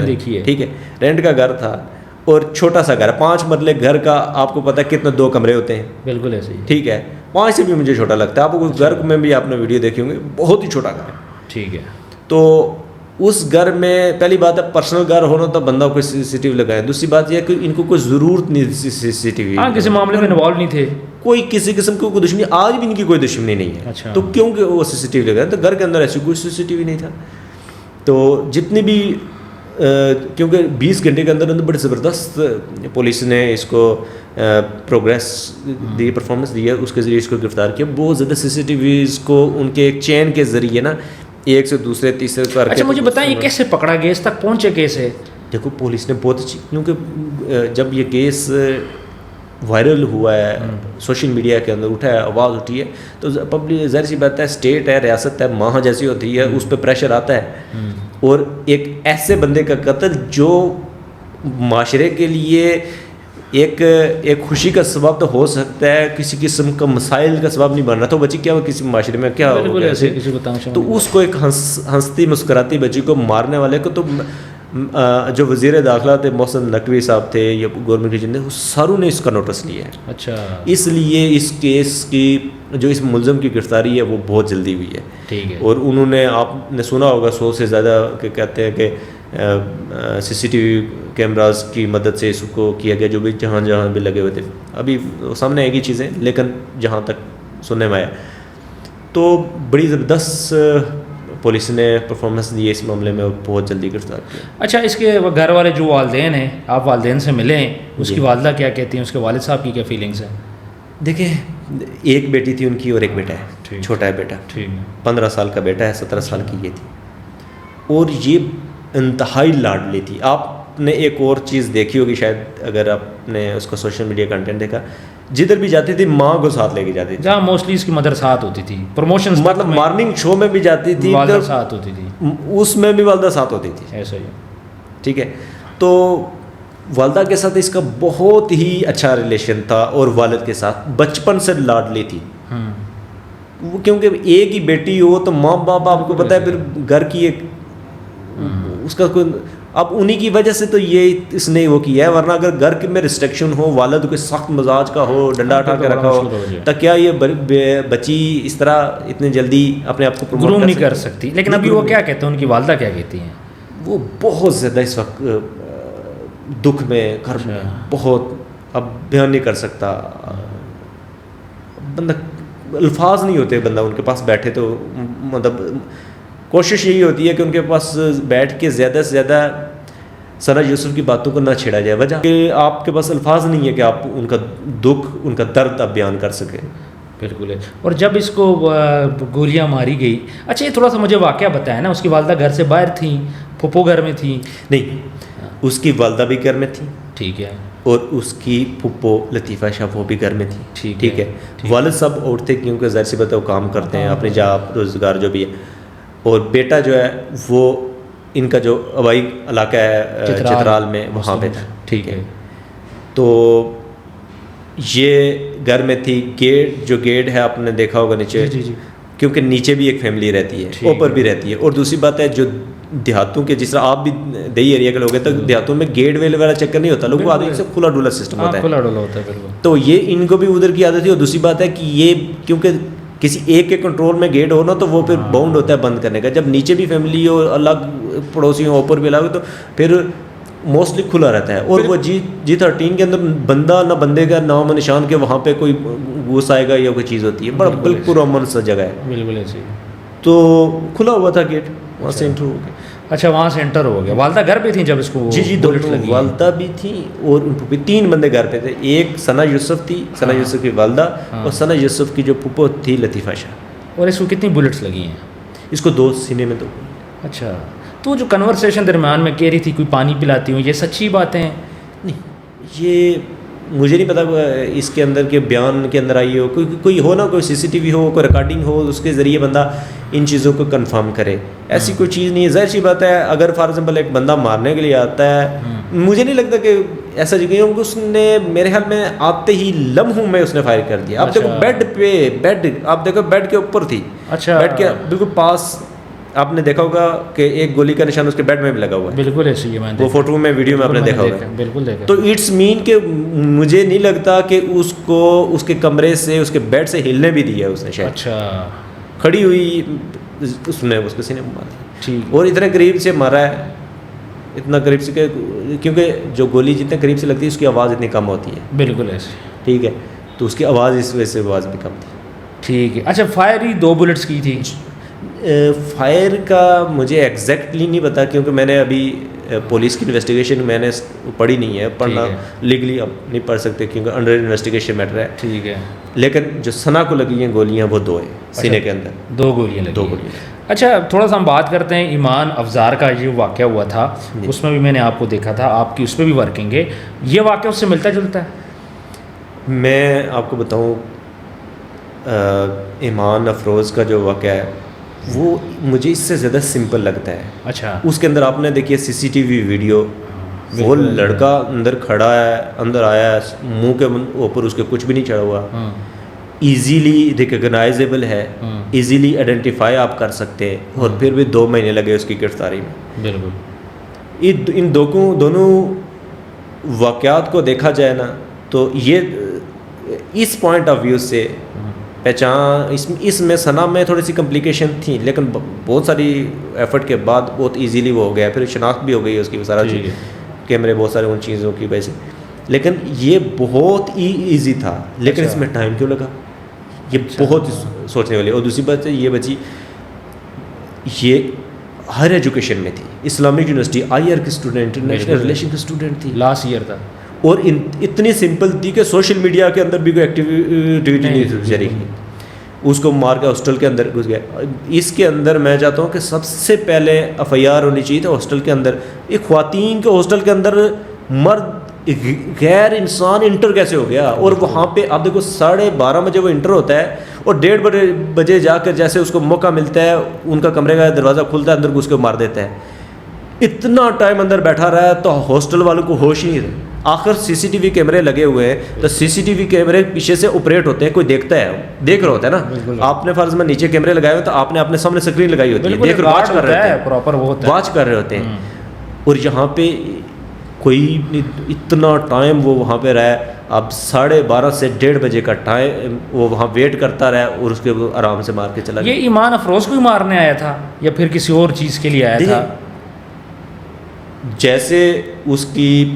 S1: دیکھی ہے. ٹھیک ہے, رینٹ کا گھر تھا اور چھوٹا سا گھر, 5 مرلے گھر کا. آپ کو پتہ ہے کتنے 2 کمرے ہوتے ہیں.
S2: بالکل ایسے ہی.
S1: ٹھیک ہے, 5 سے بھی مجھے چھوٹا لگتا ہے. آپ کو گھر میں بھی آپ نے ویڈیو دیکھی ہوں گے, بہت ہی چھوٹا گھر ہے.
S2: ٹھیک ہے.
S1: تو اس گھر میں پہلی بات ہے پرسنل گھر ہونا تو بندہ کوئی سی سی ٹی وی لگائے. دوسری بات یہ ہے کہ ان کو کوئی ضرورت نہیں تھی سی سی ٹی وی.
S2: ہاں, کسی معاملے میں انوالو نہیں تھے,
S1: کوئی کسی قسم کی کوئی دشمنی, آج بھی ان کی کوئی دشمنی نہیں ہے.
S2: اچھا.
S1: تو کیونکہ وہ سی سی ٹی وی لگائے, تو گھر کے اندر ایسی کوئی سی سی ٹی وی نہیں تھا. تو جتنی بھی کیونکہ 20 گھنٹے کے اندر بڑی زبردست پولیس نے اس کو پروگریس دی, پرفارمنس دی ہے, اس کے ذریعے اس کو گرفتار کیا. بہت زیادہ سی سی ٹی ویز کو ان کے ایک چین کے ذریعے نا ایک سے دوسرے تیسرے کر کے.
S2: اچھا مجھے بتائیں یہ کیسے پکڑا گیا, اس تک پہنچے کیسے؟
S1: دیکھو پولیس نے بہت اچھی, کیونکہ جب یہ کیس وائرل ہوا ہے, سوشل میڈیا کے اندر اٹھا ہے, آواز اٹھی ہے, تو پبلک ظاہر سی بات ہے اسٹیٹ ہے, ریاست ہے, ماں جیسی ہوتی ہے, اس پہ پریشر آتا ہے. اور ایک ایسے بندے کا قتل جو معاشرے کے لیے ایک خوشی کا سبب تو ہو سکتا ہے, کسی قسم کا مسائل کا سبب نہیں بن رہا. تو بچی کیا ہو کسی معاشرے میں کیا ہو, تو اس کو ایک ہنستی مسکراتی بچی کو مارنے والے کو, تو جو وزیر داخلہ تھے محسن نقوی صاحب تھے یا گورنمنٹ کے جن ساروں نے اس کا نوٹس لیا ہے.
S2: اچھا,
S1: اس لیے اس کیس کی جو اس ملزم کی گرفتاری ہے وہ بہت جلدی ہوئی ہے.
S2: ٹھیک ہے. اور
S1: انہوں نے, آپ نے سنا ہوگا 100 سے زیادہ کہ کہتے ہیں کہ سی سی ٹی وی کیمراز کی مدد سے اس کو کیا گیا, جو بھی جہاں بھی لگے ہوئے تھے. ابھی سامنے آئے گی چیزیں, لیکن جہاں تک سننے میں آیا تو بڑی زبردست پولیس نے پرفارمنس دی ہے اس معاملے میں, بہت جلدی گرفتار کیا.
S2: اچھا, اس کے گھر والے جو والدین ہیں, آپ والدین سے ملے ہیں, اس کی والدہ کیا کہتی ہیں, اس کے والد صاحب کی کیا فیلنگس ہیں؟
S1: دیکھیں, ایک بیٹی تھی ان کی اور ایک بیٹا ہے, چھوٹا ہے بیٹا.
S2: ٹھیک ہے.
S1: 15 سال کا بیٹا ہے, 17 سال کی یہ تھی, اور یہ انتہائی لاڈلی تھی. آپ نے ایک اور چیز دیکھی ہوگی شاید, اگر آپ نے اس کا سوشل میڈیا کنٹینٹ دیکھا, جدھر بھی جاتی تھی ماں کو ساتھ لے کے جاتی تھی.
S2: جہاں موسٹلی اس کی مدر ساتھ ہوتی تھی, پروموشن
S1: مطلب مارننگ شو میں بھی جاتی تھی,
S2: والدہ ساتھ ہوتی تھی,
S1: اس میں بھی والدہ ساتھ ہوتی تھی.
S2: ایسا ہی.
S1: ٹھیک ہے. تو والدہ کے ساتھ اس کا بہت ہی اچھا ریلیشن تھا, اور والد کے ساتھ بچپن سے لاڈلی تھی. کیونکہ ایک ہی بیٹی ہو تو ماں باپ, آپ کو پتہ ہے پھر گھر کی ایک اس کا کوئی, اب انہی کی وجہ سے تو یہ اس نے وہ کیا ہے. ورنہ اگر گھر میں ریسٹرکشن ہو, والد کوئی سخت مزاج کا ہو, ڈنڈا اٹھا کے رکھا ہو, تو کیا یہ بچی اس طرح اتنے جلدی اپنے آپ کو
S2: گروم نہیں کر سکتی. لیکن ابھی وہ کیا کہتے ہیں, ان کی والدہ کیا کہتی ہیں؟
S1: وہ بہت زیادہ اس وقت دکھ میں, گھر میں بہت, اب بیان نہیں کر سکتا بندہ, الفاظ نہیں ہوتے بندہ ان کے پاس بیٹھے تو. مطلب کوشش یہی ہوتی ہے کہ ان کے پاس بیٹھ کے زیادہ سے زیادہ ثنا یوسف کی باتوں کو نہ چھیڑا جائے، وجہ کہ آپ کے پاس الفاظ نہیں ہے کہ آپ ان کا دکھ، ان کا درد آپ بیان کر سکیں.
S2: بالکل ہے. اور جب اس کو گولیاں ماری گئی، اچھا یہ تھوڑا سا مجھے واقعہ بتایا نا، اس کی والدہ گھر سے باہر تھیں، پھپھو گھر میں تھیں؟
S1: نہیں، اس کی والدہ بھی گھر میں تھی،
S2: ٹھیک ہے،
S1: اور اس کی پھپھو لطیفہ شاہ وہ بھی گھر میں تھی، ٹھیک ہے. والد صاحب اور تھے کیونکہ ظاہر سی بات ہے وہ کام کرتے ہیں اپنی جا روزگار جو بھی ہے، اور بیٹا جو ہے وہ ان کا جو آبائی علاقہ ہے چترال میں وہاں پہ تھا، ٹھیک ہے. تو یہ گھر میں تھی. گیٹ ہے آپ نے دیکھا ہوگا نیچے، کیونکہ نیچے بھی ایک فیملی رہتی ہے، اوپر بھی رہتی ہے. اور دوسری بات ہے جو دیہاتوں کے، جس طرح آپ بھی دیہی ایریا کے لوگ ہیں، تو دیہاتوں میں گیٹ ویل والا چکر نہیں ہوتا، لوگوں کو عادت سے کھلا ڈولا سسٹم ہوتا ہے،
S2: کھلا ڈولا ہوتا ہے بالکل.
S1: تو یہ ان کو بھی ادھر کی عادت تھی. اور دوسری بات ہے کہ یہ کیونکہ کسی ایک کے کنٹرول میں گیٹ ہو نا تو وہ پھر باؤنڈ ہوتا ہے بند کرنے کا. جب نیچے بھی فیملی ہو، الگ پڑوسی ہوں، اوپر بھی الگ، تو پھر موسٹلی کھلا رہتا ہے. اور وہ G13 کے اندر بندہ نہ بندے کا نام و نشان کہ وہاں پہ کوئی گھوس آئے گا یا کوئی چیز ہوتی ہے، بڑا بالکل امن سا جگہ ہے،
S2: بالکل ایسے ہی.
S1: تو کھلا ہوا تھا گیٹ، وہاں سے انٹر ہو گیا.
S2: اچھا وہاں سے انٹر ہو گیا. والدہ گھر پہ تھیں جب اس کو؟
S1: جی دونوں، والدہ بھی تھی اور 3 بندے گھر پہ تھے. ایک ثنا یوسف تھی، ثنا یوسف کی والدہ، اور ثنا یوسف کی جو پھپھو تھی لطیفہ شاہ.
S2: اور اس کو کتنی بلٹس لگی ہیں؟
S1: اس کو 2 سینے میں 2.
S2: اچھا، تو جو کنورسیشن درمیان میں کہہ رہی تھی کوئی پانی پلاتی ہوں، یہ سچی باتیں ہیں؟
S1: نہیں، یہ مجھے نہیں پتا اس کے اندر کے بیان کے اندر آئی ہو، کوئی ہو نا، کوئی CCTV ہو، کوئی ریکارڈنگ ہو، اس کے ذریعے بندہ ان چیزوں کو کنفرم کرے. ایسی کوئی چیز نہیں ہے. ظاہر سی بات ہے اگر فار ایگزامپل ایک بندہ مارنے کے لیے آتا ہے، مجھے نہیں لگتا کہ ایسا جگہ اس نے، میرے خیال میں آتے ہی لمحوں میں اس نے فائر کر دیا. آپ دیکھو بیڈ آپ دیکھو بیڈ کے اوپر تھی،
S2: اچھا
S1: بیڈ کے بالکل پاس. آپ نے دیکھا ہوگا کہ ایک گولی کا نشان اس کے بیڈ میں بھی لگا ہوا ہے،
S2: بالکل ایسے ہی.
S1: وہ فوٹو میں، ویڈیو میں آپ نے دیکھا ہوگا،
S2: بالکل دیکھا.
S1: تو اٹس مین کہ مجھے نہیں لگتا کہ اس کو اس کے کمرے سے، اس کے بیڈ سے ہلنے بھی دیا اس نے شاید.
S2: اچھا،
S1: کھڑی ہوئی اس نے اس کے سینے میں مارا،
S2: ٹھیک.
S1: اور اتنے قریب سے مارا ہے، اتنا قریب سے کہ کیونکہ جو گولی جتنے قریب سے لگتی ہے اس کی آواز اتنی کم ہوتی ہے،
S2: بالکل ایسے،
S1: ٹھیک ہے. تو اس کی آواز اس وجہ سے آواز بھی کم تھی.
S2: ٹھیک ہے. اچھا فائر ہی 2 بلٹس کی تھی؟
S1: فائر کا مجھے ایگزیکٹلی نہیں پتا، کیونکہ میں نے ابھی پولیس کی انویسٹیگیشن میں نے پڑھی نہیں ہے. پڑھنا لیگلی اب نہیں پڑھ سکتے کیونکہ انڈر انویسٹیگیشن میٹر ہے،
S2: ٹھیک ہے.
S1: لیکن جو ثنا کو لگی ہیں گولیاں وہ 2 ہیں سینے کے اندر،
S2: 2 گولیاں لگی.
S1: 2 گولیاں.
S2: اچھا تھوڑا سا ہم بات کرتے ہیں ایمان افزار کا. یہ واقعہ ہوا تھا، اس میں بھی میں نے آپ کو دیکھا تھا، آپ کی اس پہ بھی ورکنگ ہے. یہ واقعہ اس سے ملتا جلتا ہے؟
S1: میں آپ کو بتاؤں، ایمان افروز کا جو واقعہ ہے وہ مجھے اس سے زیادہ سمپل لگتا ہے.
S2: اچھا،
S1: اس کے اندر آپ نے دیکھیے CCTV ویڈیو، وہ لڑکا اندر کھڑا ہے، اندر آیا ہے، منہ کے اوپر اس کے کچھ بھی نہیں چڑھا ہوا، ایزیلی ریکگنائزیبل ہے، ایزیلی آئیڈینٹیفائی آپ کر سکتے ہیں. اور پھر بھی 2 مہینے لگے اس کی گرفتاری میں.
S2: بالکل.
S1: ان دونوں واقعات کو دیکھا جائے نا تو یہ اس پوائنٹ آف ویو سے پہچان، اس میں ثنا میں تھوڑی سی کمپلیکیشن تھی، لیکن بہت ساری ایفرٹ کے بعد بہت ایزیلی وہ ہو گیا. پھر شناخت بھی ہو گئی اس کی، سارا کیمرے بہت سارے ان چیزوں کی وجہ سے. لیکن یہ بہت ایزی تھا، لیکن اس میں ٹائم کیوں لگا، یہ بہت سوچنے والی. اور دوسری بات یہ بچی، یہ ہائر ایجوکیشن میں تھی، اسلامک یونیورسٹی IR کی اسٹوڈنٹ، انٹرنیشنل ریلیشن کی اسٹوڈنٹ تھی،
S2: لاسٹ ایئر تھا.
S1: اور اتنی سمپل تھی کہ سوشل میڈیا کے اندر بھی کوئی ایکٹیویٹی نہیں جاری کی. اس کو مار کے ہاسٹل کے اندر گھس گیا. اس کے اندر میں چاہتا ہوں کہ سب سے پہلے FIR ہونی چاہیے تھا ہاسٹل کے اندر. ایک خواتین کے ہاسٹل کے اندر مرد غیر انسان انٹر کیسے ہو گیا؟ اور وہاں پہ آپ دیکھو 12:30 بجے وہ انٹر ہوتا ہے، اور 1:30 بجے جا کر جیسے اس کو موقع ملتا ہے ان کا کمرے کا دروازہ کھلتا ہے، اندر گھس کے مار دیتا ہے. اتنا ٹائم اندر بیٹھا رہا ہے تو ہاسٹل والوں کو ہوش نہیں رہے. آخر CCTV کیمرے لگے ہوئے ہیں، تو CCTV کیمرے پیچھے سے آپریٹ ہوتے ہیں، کوئی دیکھتا ہے، دیکھ رہا ہوتا ہے نا. آپ نے فرض میں نیچے کیمرے لگائے ہوئے تو آپ نے اپنے سامنے اسکرین لگائی ہوتی ہے، دیکھ رہے، واچ کر رہے ہوتے ہیں، واچ کر رہے ہوتے ہیں. اور یہاں پہ کوئی اتنا ٹائم وہ وہاں پہ رہا ہے. اب 12:30 سے 1:30 بجے کا ٹائم وہ وہاں ویٹ کرتا رہا اور اس کے آرام سے مار کے چلا گیا.
S2: یہ ایمان افروز کو ہی مارنے آیا تھا یا پھر کسی اور چیز کے لیے آیا تھا؟
S1: جیسے اس کی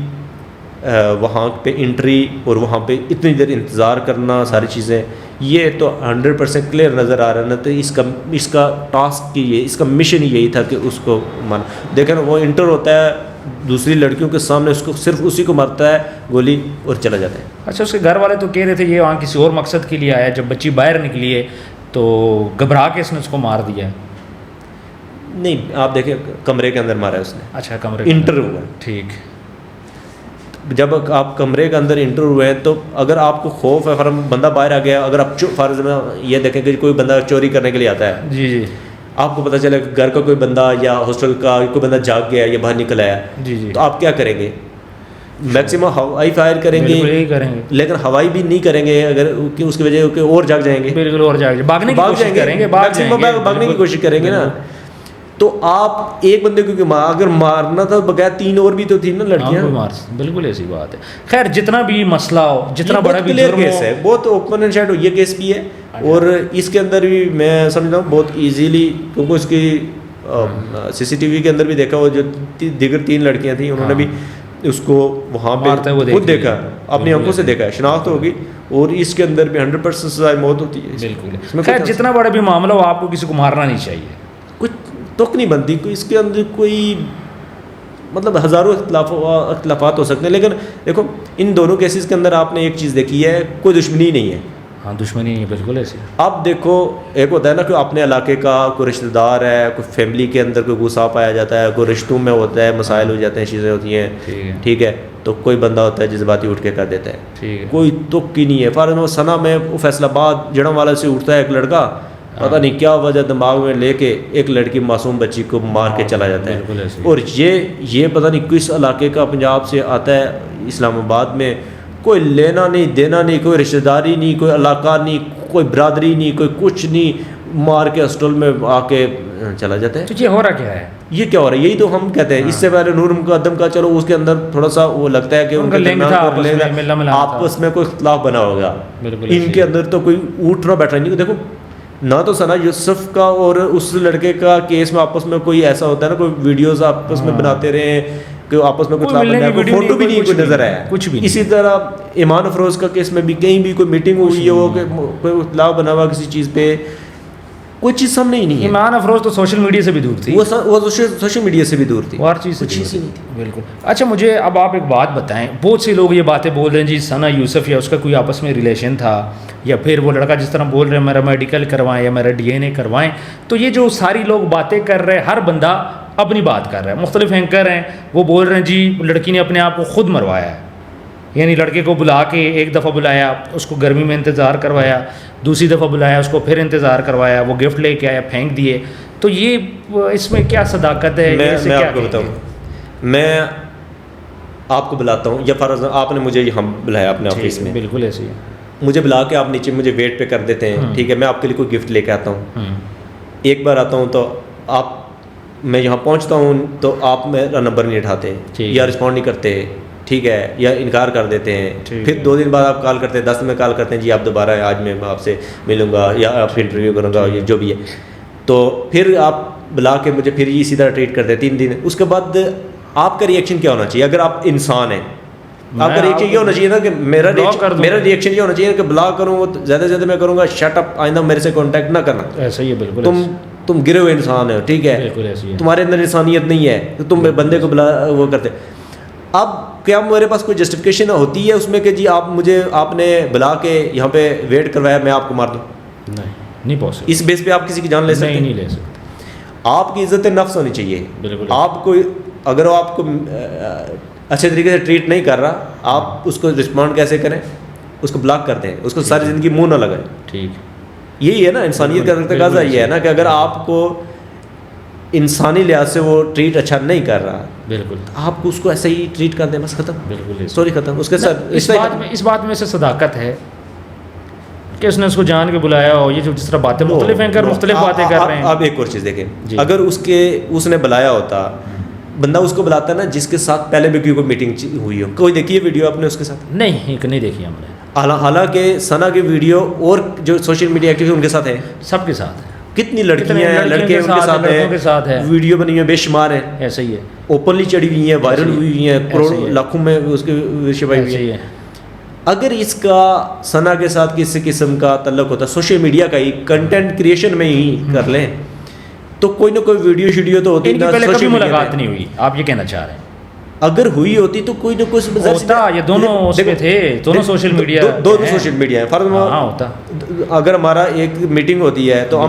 S1: وہاں پہ انٹری اور وہاں پہ اتنی دیر انتظار کرنا ساری چیزیں, یہ تو 100% کلیئر نظر آ رہا ہے نا. تو اس کا ٹاسک یہ اس کا مشن ہی یہی تھا کہ اس کو مانا. دیکھیں نا وہ انٹر ہوتا ہے دوسری لڑکیوں کے سامنے, اس کو صرف اسی کو مارتا ہے گولی اور چلا جاتا ہے.
S2: اچھا اس کے گھر والے تو کہہ رہے تھے یہ وہاں کسی اور مقصد کے لیے آیا, جب بچی باہر نکلی ہے تو گھبرا کے اس نے اس کو مار دیا ہے.
S1: نہیں آپ دیکھیں کمرے کے اندر مارا ہے اس نے.
S2: اچھا کمرے
S1: انٹر ہوا ہے.
S2: ٹھیک.
S1: جب آپ کمرے کے اندر انٹر ہوئے ہیں تو اگر آپ کو خوف ہے, فرم بندہ باہر آ گیا, اگر آپ فرض میں یہ دیکھیں کہ کوئی بندہ چوری کرنے کے لیے آتا ہے,
S2: جی جی,
S1: آپ کو پتہ چلے کہ گھر کا کوئی بندہ یا ہاسٹل کا کوئی بندہ جاگ گیا یا باہر نکل آیا,
S2: جی جی,
S1: تو آپ کیا کریں گے؟ میکسیمم ہوائی فائر کریں گے,
S2: یہی کریں گے,
S1: لیکن ہوائی بھی نہیں کریں گے اگر کہ اس کی وجہ کہ اور جاگ جائیں گے.
S2: بالکل اور جاگ بھاگنے کی کوشش کریں گے,
S1: بھاگنے کی کوشش کریں گے نا. تو آپ ایک بندے کو اگر مارنا تھا بغیر 3 اور بھی تو تھی نا لڑکیاں.
S2: بالکل ایسی بات ہے. خیر جتنا بھی مسئلہ ہو, جتنا بڑا بھی
S1: جرم کیس ہے, بہت اوپن اینڈ شٹ یہ کیس بھی ہے. اور اس کے اندر بھی میں سمجھتا ہوں بہت ایزیلی, کیونکہ اس کی CCTV کے اندر بھی دیکھا, وہ جو دیگر 3 لڑکیاں تھیں انہوں نے بھی اس کو وہاں پہ خود دیکھا, اپنی آنکھوں سے دیکھا, شناخت ہوگی, اور اس کے اندر بھی 100% سزائے موت ہوتی ہے.
S2: بالکل. خیر جتنا بڑا بھی معاملہ ہو آپ کو کسی کو مارنا نہیں چاہیے,
S1: کچھ تک نہیں بنتی. اس کے اندر کوئی مطلب ہزاروں اختلافات ہو سکتے ہیں, لیکن دیکھو ان دونوں کیسز کے اندر آپ نے ایک چیز دیکھی ہے, کوئی دشمنی نہیں ہے.
S2: ہاں دشمنی نہیں ہے, بالکل ایسی.
S1: اب دیکھو ایک ہوتا ہے نا کہ اپنے علاقے کا کوئی رشتہ دار ہے, کوئی فیملی کے اندر کوئی غصہ پایا جاتا ہے, کوئی رشتوں میں ہوتا ہے, مسائل ہو جاتے ہیں, چیزیں ہوتی ہیں, ٹھیک ہے, تو کوئی بندہ ہوتا ہے جذباتی اٹھ کے کر دیتا ہے. کوئی تک کی نہیں ہے. فارغ ثنا میں فیصل آباد جڑم والا سے اٹھتا ہے ایک لڑکا, پتہ نہیں کیا وجہ دماغ میں لے کے ایک لڑکی معصوم بچی کو مار کے چلا جاتا ہے. اور یہ پتہ نہیں کس علاقے کا پنجاب سے آتا ہے اسلام آباد میں, کوئی لینا نہیں دینا نہیں, کوئی رشتہ داری نہیں, کوئی علاقہ نہیں, کوئی برادری نہیں, کوئی کچھ نہیں, مار کے ہاسٹل میں آ کے چلا جاتا ہے.
S2: تو یہ ہو رہا کیا ہے؟
S1: یہ کیا ہو رہا ہے؟ یہی تو ہم کہتے ہیں. اس سے پہلے نور مقدم کا چلو اس کے اندر تھوڑا سا وہ لگتا ہے کہ ان کے آپس میں کوئی اختلاف بنا ہوگا, ان کے اندر تو کوئی اٹھنا بیٹھنا نہیں. دیکھو نہ تو ثنا یوسف کا اور اس لڑکے کا کیس میں آپس میں کوئی ایسا ہوتا ہے نا, کوئی ویڈیوز آپس میں بناتے رہے کہ آپس میں کوئی فوٹو بھی نہیں کوئی نظر آیا کچھ بھی. اسی طرح ایمان افروز کا کیس میں بھی کہیں بھی کوئی میٹنگ ہوئی ہو کہ کوئی اطلاع بنا ہوا کسی چیز پہ, کوئی چیز سامنے ہی نہیں ہے.
S2: ایمان افروز تو سوشل میڈیا سے بھی دور تھی,
S1: وہ سوشل میڈیا سے بھی دور تھی,
S2: ہر چیز سے نہیں تھی. بالکل. اچھا مجھے اب آپ ایک بات بتائیں, بہت سے لوگ یہ باتیں بول رہے ہیں جی ثنا یوسف یا اس کا کوئی آپس میں ریلیشن تھا, یا پھر وہ لڑکا جس طرح بول رہے ہیں میرا میڈیکل کروائیں یا میرا DNA کروائیں. تو یہ جو ساری لوگ باتیں کر رہے ہیں, ہر بندہ اپنی بات کر رہا ہے. مختلف اینکر ہیں وہ بول رہے ہیں جی لڑکی نے اپنے آپ کو خود مروایا ہے, یعنی لڑکے کو بلا کے ایک دفعہ بلایا, اس کو گرمی میں انتظار کروایا, دوسری دفعہ بلایا, اس کو پھر انتظار کروایا, وہ گفٹ لے کے آیا, پھینک دیے. تو یہ اس میں کیا صداقت ہے؟
S1: میں آپ کو بتاؤں, میں آپ کو بلاتا ہوں, یا فرض آپ نے مجھے یہاں بلایا اپنے آفس میں,
S2: بالکل ایسے ہی
S1: مجھے بلا کے آپ نیچے مجھے ویٹ پہ کر دیتے ہیں, ٹھیک ہے, میں آپ کے لیے کوئی گفٹ لے کے آتا ہوں. ایک بار آتا ہوں تو آپ, میں یہاں پہنچتا ہوں تو آپ میرا نمبر نہیں اٹھاتے یا رسپونڈ نہیں کرتے, ٹھیک ہے, یا انکار کر دیتے ہیں. پھر 2 دن بعد آپ کال کرتے ہیں, 10 دن میں کال کرتے ہیں, جی آپ دوبارہ آج میں آپ سے ملوں گا یا آپ سے انٹرویو کروں گا, یہ جو بھی ہے. تو پھر آپ بلا کے مجھے پھر یہ سیدھا ٹریٹ کرتے ہیں 3 دن. اس کے بعد آپ کا ریئیکشن کیا ہونا چاہیے اگر آپ انسان ہیں؟ آپ کا ریئیکشن یہ ہونا چاہیے نا کہ میرا ریئیکشن یہ ہونا چاہیے کہ بلا کروں وہ زیادہ سے زیادہ میں کروں گا, شٹ اپ, آئندہ میرے سے کانٹیکٹ نہ کرنا.
S2: ایسا ہی ہے, بالکل.
S1: تم گرے ہوئے انسان ہو, ٹھیک ہے, تمہارے اندر انسانیت نہیں ہے, تو تم بندے کو بلا وہ کرتے. اب کیا میرے پاس کوئی جسٹیفکیشن ہوتی ہے اس میں کہ جی آپ نے بلا کے یہاں پہ ویٹ کروایا, میں آپ کو مار دوں؟
S2: نہیں پاسبل.
S1: اس بیس پہ آپ کسی کی جان لے سکتے ہیں؟
S2: نہیں لے سکتے.
S1: آپ کی عزت نفس ہونی چاہیے.
S2: بالکل.
S1: آپ کو اگر وہ آپ کو اچھے طریقے سے ٹریٹ نہیں کر رہا, آپ اس کو رسپونڈ کیسے کریں؟ اس کو بلاک کر دیں, اس کو ساری زندگی منہ نہ لگائیں.
S2: ٹھیک,
S1: یہی ہے نا انسانیت کا تقاضا. یہ ہے نا کہ اگر آپ کو انسانی لحاظ سے وہ ٹریٹ اچھا نہیں کر رہا,
S2: بالکل,
S1: آپ کو اس کو ایسے ہی ٹریٹ کر دیں, بس ختم,
S2: بالکل,
S1: اسٹوری ختم. اس کے ساتھ
S2: اس بات میں سے صداقت ہے کہ اس نے اس کو جان کے بلایا ہو. یہ جو جس طرح باتیں مختلف اینکر مختلف باتیں کر رہے ہیں.
S1: آپ ایک اور چیز دیکھیں, اگر اس نے بلایا ہوتا, بندہ اس کو بلاتا ہے نا جس کے ساتھ پہلے بھی کوئی میٹنگ ہوئی ہو. کوئی دیکھی ہے ویڈیو آپ نے اس کے ساتھ؟
S2: نہیں دیکھی ہم نے.
S1: حالانکہ ثنا کی ویڈیو اور جو سوشل میڈیا ایکٹیو ان کے ساتھ ہے,
S2: سب کے ساتھ ہے.
S1: کتنی لڑکیاں ہیں, لڑکے ان کے ساتھ ہیں, ویڈیو بنی ہوئی بے شمار ہیں,
S2: ایسا ہی ہے,
S1: اوپنلی چڑھی ہوئی ہیں, وائرل ہوئی ہوئی ہیں, کروڑوں لاکھوں میں اس کے شبائی ہوئی ہیں. اگر اس کا ثنا کے ساتھ کسی قسم کا تعلق ہوتا ہے سوشل میڈیا کا ہی, کنٹینٹ کریشن میں ہی کر لیں تو کوئی نہ کوئی ویڈیو شیڈیو تو ہوتی.
S2: پہلے کبھی ملاقات نہیں ہوئی, آپ یہ کہنا چاہ رہے ہیں؟
S1: اگر ہوئی ہوتی تو کوئی نہ کوئی
S2: ہوتا, یہ دونوں اس پہ تھے, دونوں سوشل میڈیا,
S1: دونوں سوشل میڈیا ہے. فرض
S2: ہوتا
S1: اگر ہمارا ایک میٹنگ ہوتی ہے تو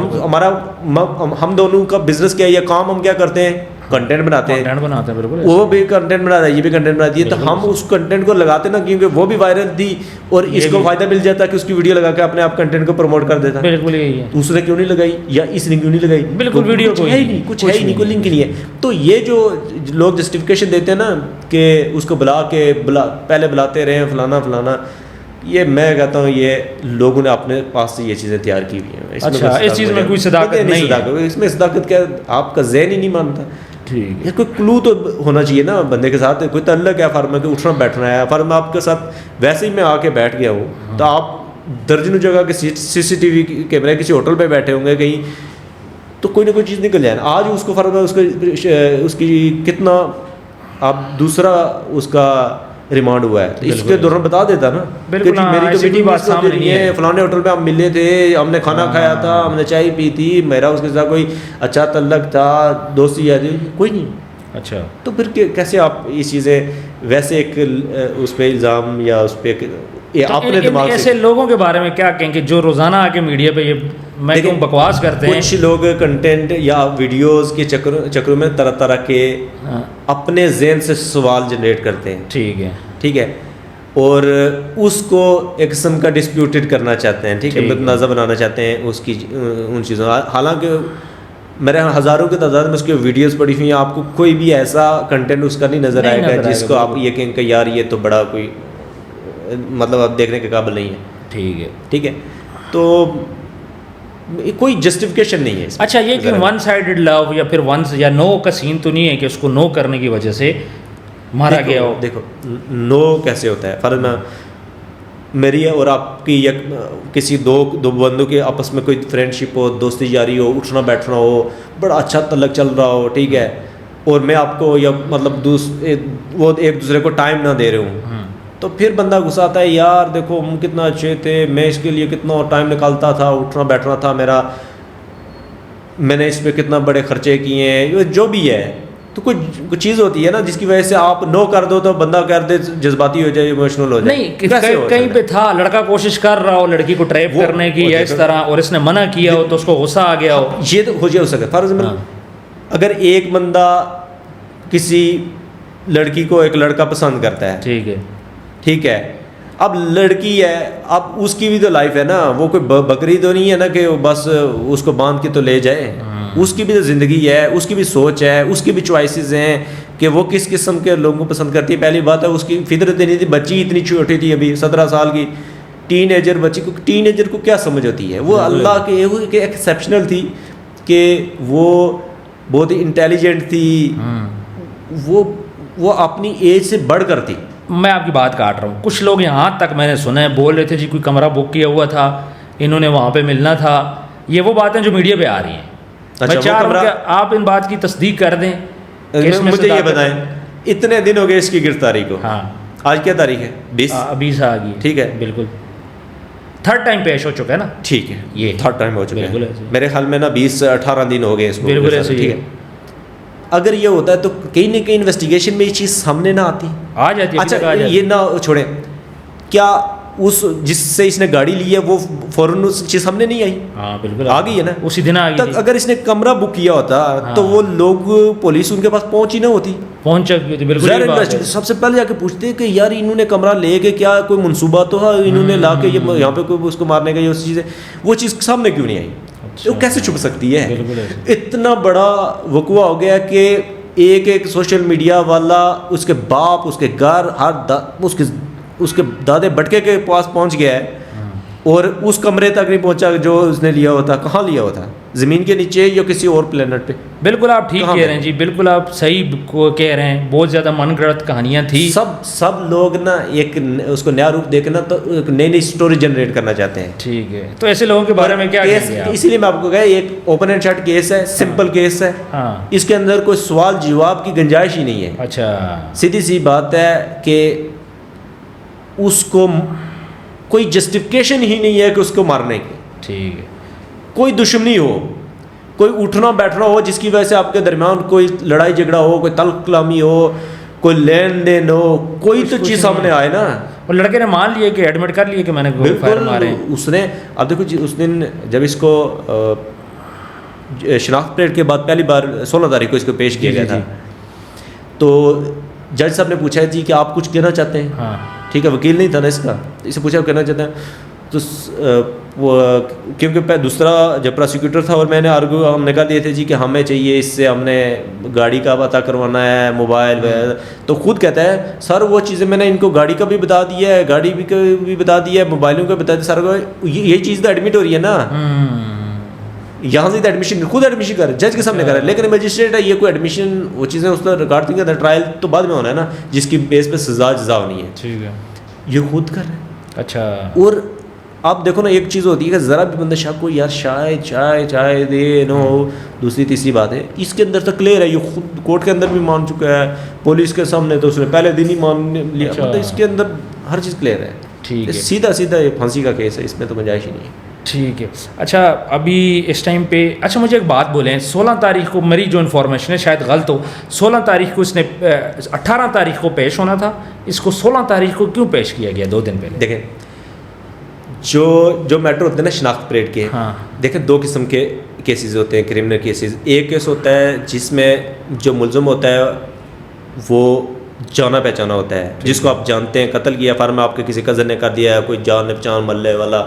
S1: ہم دونوں کا بزنس کیا ہے یا کام ہم کیا کرتے ہیں, کنٹینٹ بناتے ہیں.
S2: بالکل,
S1: وہ بھی کنٹینٹ بناتا ہے, یہ بھی کنٹینٹ بناتی ہے, تو ہم اس کنٹینٹ کو لگاتے نا, کیونکہ وہ بھی وائرل تھی اور اس کو فائدہ مل جاتا کہ اس کی ویڈیو لگا کے اپنے آپ کنٹینٹ کو پروموٹ کر دیتا.
S2: بالکل یہی ہے.
S1: دوسرے کیوں نہیں لگائی یا اس نے کیوں نہیں لگائی,
S2: بالکل ویڈیو
S1: کچھ ہے ہی نہیں, کچھ ہے ہی نہیں, کوئی لنک نہیں ہے. تو یہ جو لوگ جسٹیفیکیشن دیتے ہیں نا کہ اس کو پہلے بلاتے رہے فلانا فلانا, یہ میں کہتا ہوں یہ لوگوں نے اپنے پاس سے یہ چیزیں تیار کی ہوئی ہیں.
S2: اچھا, اس چیز میں کوئی صداقت نہیں ہے,
S1: اس میں صداقت کیا, آپ کا ذہن ہی نہیں مانتا.
S2: ٹھیک ہے,
S1: کوئی کلو تو ہونا چاہیے نا بندے کے ساتھ, کوئی تعلق ہے فرم کہ اٹھنا بیٹھنا ہے. فرم آپ کے ساتھ ویسے ہی میں آ کے بیٹھ گیا ہوں تو آپ درجنوں جگہ کے CCTV کیمرے کسی ہوٹل پہ بیٹھے ہوں گے کہیں, تو کوئی نہ کوئی چیز نکل جائے. آج اس کو فرم ہے اس کی کتنا آپ دوسرا اس کا ریمانڈ ہوا ہے, تو اس کے دوران بتا دیتا نا کہ میری تو میٹنگ بات سامنے نہیں ہے, فلانے ہوٹل پہ ہم ملے تھے, ہم نے کھانا کھایا تھا, ہم نے چائے پی تھی, میرا اس کے ساتھ کوئی اچھا تعلق تھا, دوستی یاد کوئی نہیں.
S2: اچھا,
S1: تو پھر کیسے آپ یہ چیزیں ویسے ایک اس پہ الزام یا اس پہ اپنے دماغ سے.
S2: ایسے لوگوں کے بارے میں کیا کہیں کہ جو روزانہ آ کے میڈیا پہ یہ میں کہوں بکواس کرتے ہیں.
S1: کچھ لوگ کنٹینٹ یا ویڈیوز کے چکروں میں طرح طرح کے اپنے ذہن سے سوال جنریٹ کرتے ہیں. ٹھیک ہے, اور اس کو ایک قسم کا ڈسپیوٹیڈ کرنا چاہتے ہیں, ٹھیک ہے, متنازع بنانا چاہتے ہیں اس کی ان چیزوں. حالانکہ میرے ہزاروں کی تعداد میں اس کی ویڈیوز پڑی ہوئی ہیں, آپ کو کوئی بھی ایسا کنٹینٹ اس کا نہیں نظر آئے گا جس کو آپ یہ کہیں کہ یار یہ تو بڑا کوئی مطلب آپ دیکھنے کے قابل نہیں ہے. ٹھیک ہے, تو کوئی جسٹیفیکیشن نہیں ہے.
S2: اچھا, یہ کہ ون سائیڈڈ لو یا پھر ونس یا نو کا سین تو نہیں ہے کہ اس کو نو کرنے کی وجہ سے مارا گیا ہو؟
S1: دیکھو نو کیسے ہوتا ہے, فرض میں میری اور آپ کی یا کسی دو بندوں کے آپس میں کوئی فرینڈ شپ ہو, دوستی جاری ہو, اٹھنا بیٹھنا ہو, بڑا اچھا تعلق چل رہا ہو, ٹھیک ہے, اور میں آپ کو یا مطلب وہ ایک دوسرے کو ٹائم نہ دے رہے ہوں, تو پھر بندہ غصہ آتا ہے, یار دیکھو ہم کتنا اچھے تھے, میں اس کے لیے کتنا ٹائم نکالتا تھا, اٹھنا بیٹھنا تھا میرا, میں نے اس پہ کتنا بڑے خرچے کیے ہیں, جو بھی ہے. تو کوئی چیز ہوتی ہے نا جس کی وجہ سے آپ نو کر دو تو بندہ کر دے جذباتی ہو جائے, ایموشنل ہو جائے.
S2: نہیں, کہیں پہ تھا لڑکا کوشش کر رہا ہو لڑکی کو ٹریپ کرنے کی یا اس طرح, اور اس نے منع کیا ہو تو اس کو غصہ آ گیا ہو,
S1: یہ تو ہو سکتا. فرض میں اگر ایک بندہ کسی لڑکی کو ایک لڑکا پسند کرتا ہے, ٹھیک ہے, اب لڑکی ہے, اب اس کی بھی تو لائف ہے نا, وہ کوئی بکری تو نہیں ہے نا کہ بس اس کو باندھ کے تو لے جائے. اس کی بھی تو زندگی ہے, اس کی بھی سوچ ہے, اس کی بھی چوائسیز ہیں کہ وہ کس قسم کے لوگوں کو پسند کرتی ہے. پہلی بات ہے اس کی فطرت نہیں تھی, بچی اتنی چھوٹی تھی, ابھی 17 سال کی ٹین ایجر بچی کو, ٹین ایجر کو کیا سمجھ ہوتی ہے. وہ اللہ کے ایکسیپشنل تھی کہ وہ بہت ہی انٹیلیجنٹ تھی, وہ اپنی ایج سے بڑھ کر تھی.
S2: میں آپ کی بات کاٹ رہا ہوں. کچھ لوگ یہاں تک میں نے سنا ہے بول رہے تھے جی کوئی کمرہ بک کیا ہوا تھا, انہوں نے وہاں پہ ملنا تھا. یہ وہ باتیں جو میڈیا پہ آ رہی ہیں. میں چاہ رہا ہوں کہ آپ ان بات کی تصدیق کر دیں.
S1: مجھے یہ بتائیں, اتنے دن ہو گئے اس کی گرفتاری کو, آج کیا تاریخ ہے؟
S2: 20 آ گئی.
S1: ٹھیک ہے,
S2: بالکل تھرڈ ٹائم پیش ہو چکا ہے نا.
S1: ٹھیک ہے,
S2: یہ
S1: تھرڈ ٹائم ہو چکا ہے میرے خیال میں نا, 20-18 دن ہو گئے اس کو.
S2: بالکل ایسے.
S1: ٹھیک ہے, اگر یہ ہوتا ہے تو کہیں نہ کہیں انویسٹیگیشن میں یہ چیز سامنے نہ آتی,
S2: آ جاتی.
S1: اچھا یہ نہ چھوڑیں, کیا اس جس سے اس نے گاڑی لی ہے وہ فوراً اس چیز سامنے نہیں آئی؟
S2: ہاں بالکل
S1: آ گئی ہے نا,
S2: اسی دن آ گئی.
S1: اگر اس نے کمرہ بک کیا ہوتا تو وہ لوگ پولیس ان کے پاس پہنچی نہ ہوتی,
S2: پہنچ چکی تھی. بالکل
S1: سب سے پہلے جا کے پوچھتے کہ یار انہوں نے کمرہ لے کے کیا کوئی منصوبہ تو ہے, انہوں نے لا کے یہاں پہ کوئی اس کو مارنے کا, یہ چیز ہے, وہ چیز سامنے کیوں نہیں آئی؟ وہ کیسے چھپ سکتی ہے؟ اتنا بڑا وقوع ہو گیا کہ ایک سوشل میڈیا والا, اس کے باپ, اس کے گھر, ہر اس کے دادے بٹکے کے پاس پہنچ گیا ہے اور اس کمرے تک نہیں پہنچا جو اس نے لیا ہوا تھا. کہاں لیا ہوا تھا؟ زمین کے نیچے یا کسی اور پلینٹ پہ؟
S2: بالکل آپ ٹھیک کہہ رہے ہیں جی, بالکل آپ صحیح کہہ رہے ہیں. بہت زیادہ من گڑت کہانیاں تھیں.
S1: سب لوگ نا ایک اس کو نیا روپ دیکھنا تو ایک نئی اسٹوری جنریٹ کرنا چاہتے ہیں.
S2: ٹھیک ہے, تو ایسے لوگوں کے بارے میں کیا کہیں گے آپ؟
S1: اسی لیے میں آپ کو کہا ایک اوپن اینڈ شٹ کیس ہے, سمپل کیس ہے.
S2: ہاں,
S1: اس کے اندر کوئی سوال جواب کی گنجائش ہی نہیں ہے.
S2: اچھا,
S1: سیدھی سی بات ہے کہ اس کو کوئی جسٹیفکیشن ہی نہیں ہے کہ اس کو مارنے کی.
S2: ٹھیک ہے,
S1: کوئی دشمنی ہو, کوئی اٹھنا بیٹھنا ہو جس کی وجہ سے آپ کے درمیان کوئی لڑائی جھگڑا ہو, کوئی تلخ کلامی ہو, کوئی لین دین ہو, کوئی تو چیز سامنے آئے نا.
S2: اور لڑکے نے مان لیے کہ ایڈمٹ کر لیے کہ میں نے فائر مارے.
S1: اس نے اب دیکھو جی, اس دن جب اس کو شناخت پریڈ کے بعد پہلی بار 16 تاریخ کو اس کو پیش کیا گیا تھا, تو جج صاحب نے پوچھا جی کہ آپ کچھ کہنا چاہتے ہیں.
S2: ہاں,
S1: ٹھیک ہے, وکیل نہیں تھا نا اس کا, اسے پوچھا کہنا چاہتے ہیں. تو وہ کیونکہ دوسرا جب پروسیکیوٹر تھا اور میں نے آرگو ہم نے کہا دیے تھے جی کہ ہمیں چاہیے اس سے, ہم نے گاڑی کا پتہ کروانا ہے, موبائل وغیرہ. تو خود کہتا ہے سر وہ چیزیں میں نے ان کو گاڑی کا بھی بتا دیا ہے, گاڑی بھی بتا دیا ہے, موبائلوں کا بتا دیا سر کو. یہ چیز تو ایڈمٹ ہو رہی ہے نا, یہاں سے ایڈمیشن خود ایڈمیشن کر جج کے سامنے کر رہا ہے. لیکن میجسٹریٹ ہے, یہ کوئی ایڈمیشن وہ چیزیں اس کا ریکارڈ نہیں کرتا. ٹرائل تو بعد میں ہونا ہے نا, جس کی بیس پہ سزا جزا ہونی ہے.
S2: ٹھیک ہے,
S1: یہ خود کر رہے ہیں.
S2: اچھا,
S1: اور آپ دیکھو نا, ایک چیز ہوتی ہے کہ ذرا بھی بندہ شک کو یار چائے دے نو, دوسری تیسری بات ہے اس کے اندر تو کلیئر ہے. یہ خود کورٹ کے اندر بھی مان چکا ہے, پولیس کے سامنے تو اس نے پہلے دن ہی مان لیا. مطلب اس کے اندر ہر چیز کلیئر ہے.
S2: ٹھیک ہے,
S1: سیدھا یہ پھانسی کا کیس ہے, اس میں تو گنجائش ہی نہیں ہے.
S2: ٹھیک ہے. اچھا, ابھی اس ٹائم پہ اچھا مجھے ایک بات بولیں, 16 تاریخ کو میری جو انفارمیشن ہے شاید غلط ہو, 16 تاریخ کو اس نے 18 تاریخ کو پیش ہونا تھا, اس کو 16 تاریخ کو کیوں پیش کیا گیا 2 دن پہلے؟
S1: دیکھیں جو میٹر ہوتے ہیں نا شناخت پریڈ کے,
S2: ہاں,
S1: دیکھیں 2 قسم کے کیسز ہوتے ہیں کرمنل کیسز. ایک کیس ہوتا ہے جس میں جو ملزم ہوتا ہے وہ جانا پہچانا ہوتا ہے, جس کو آپ جانتے ہیں, قتل کیا فارم آپ کے کسی کزن نے کر دیا ہے, کوئی جان پہچان محلے والا,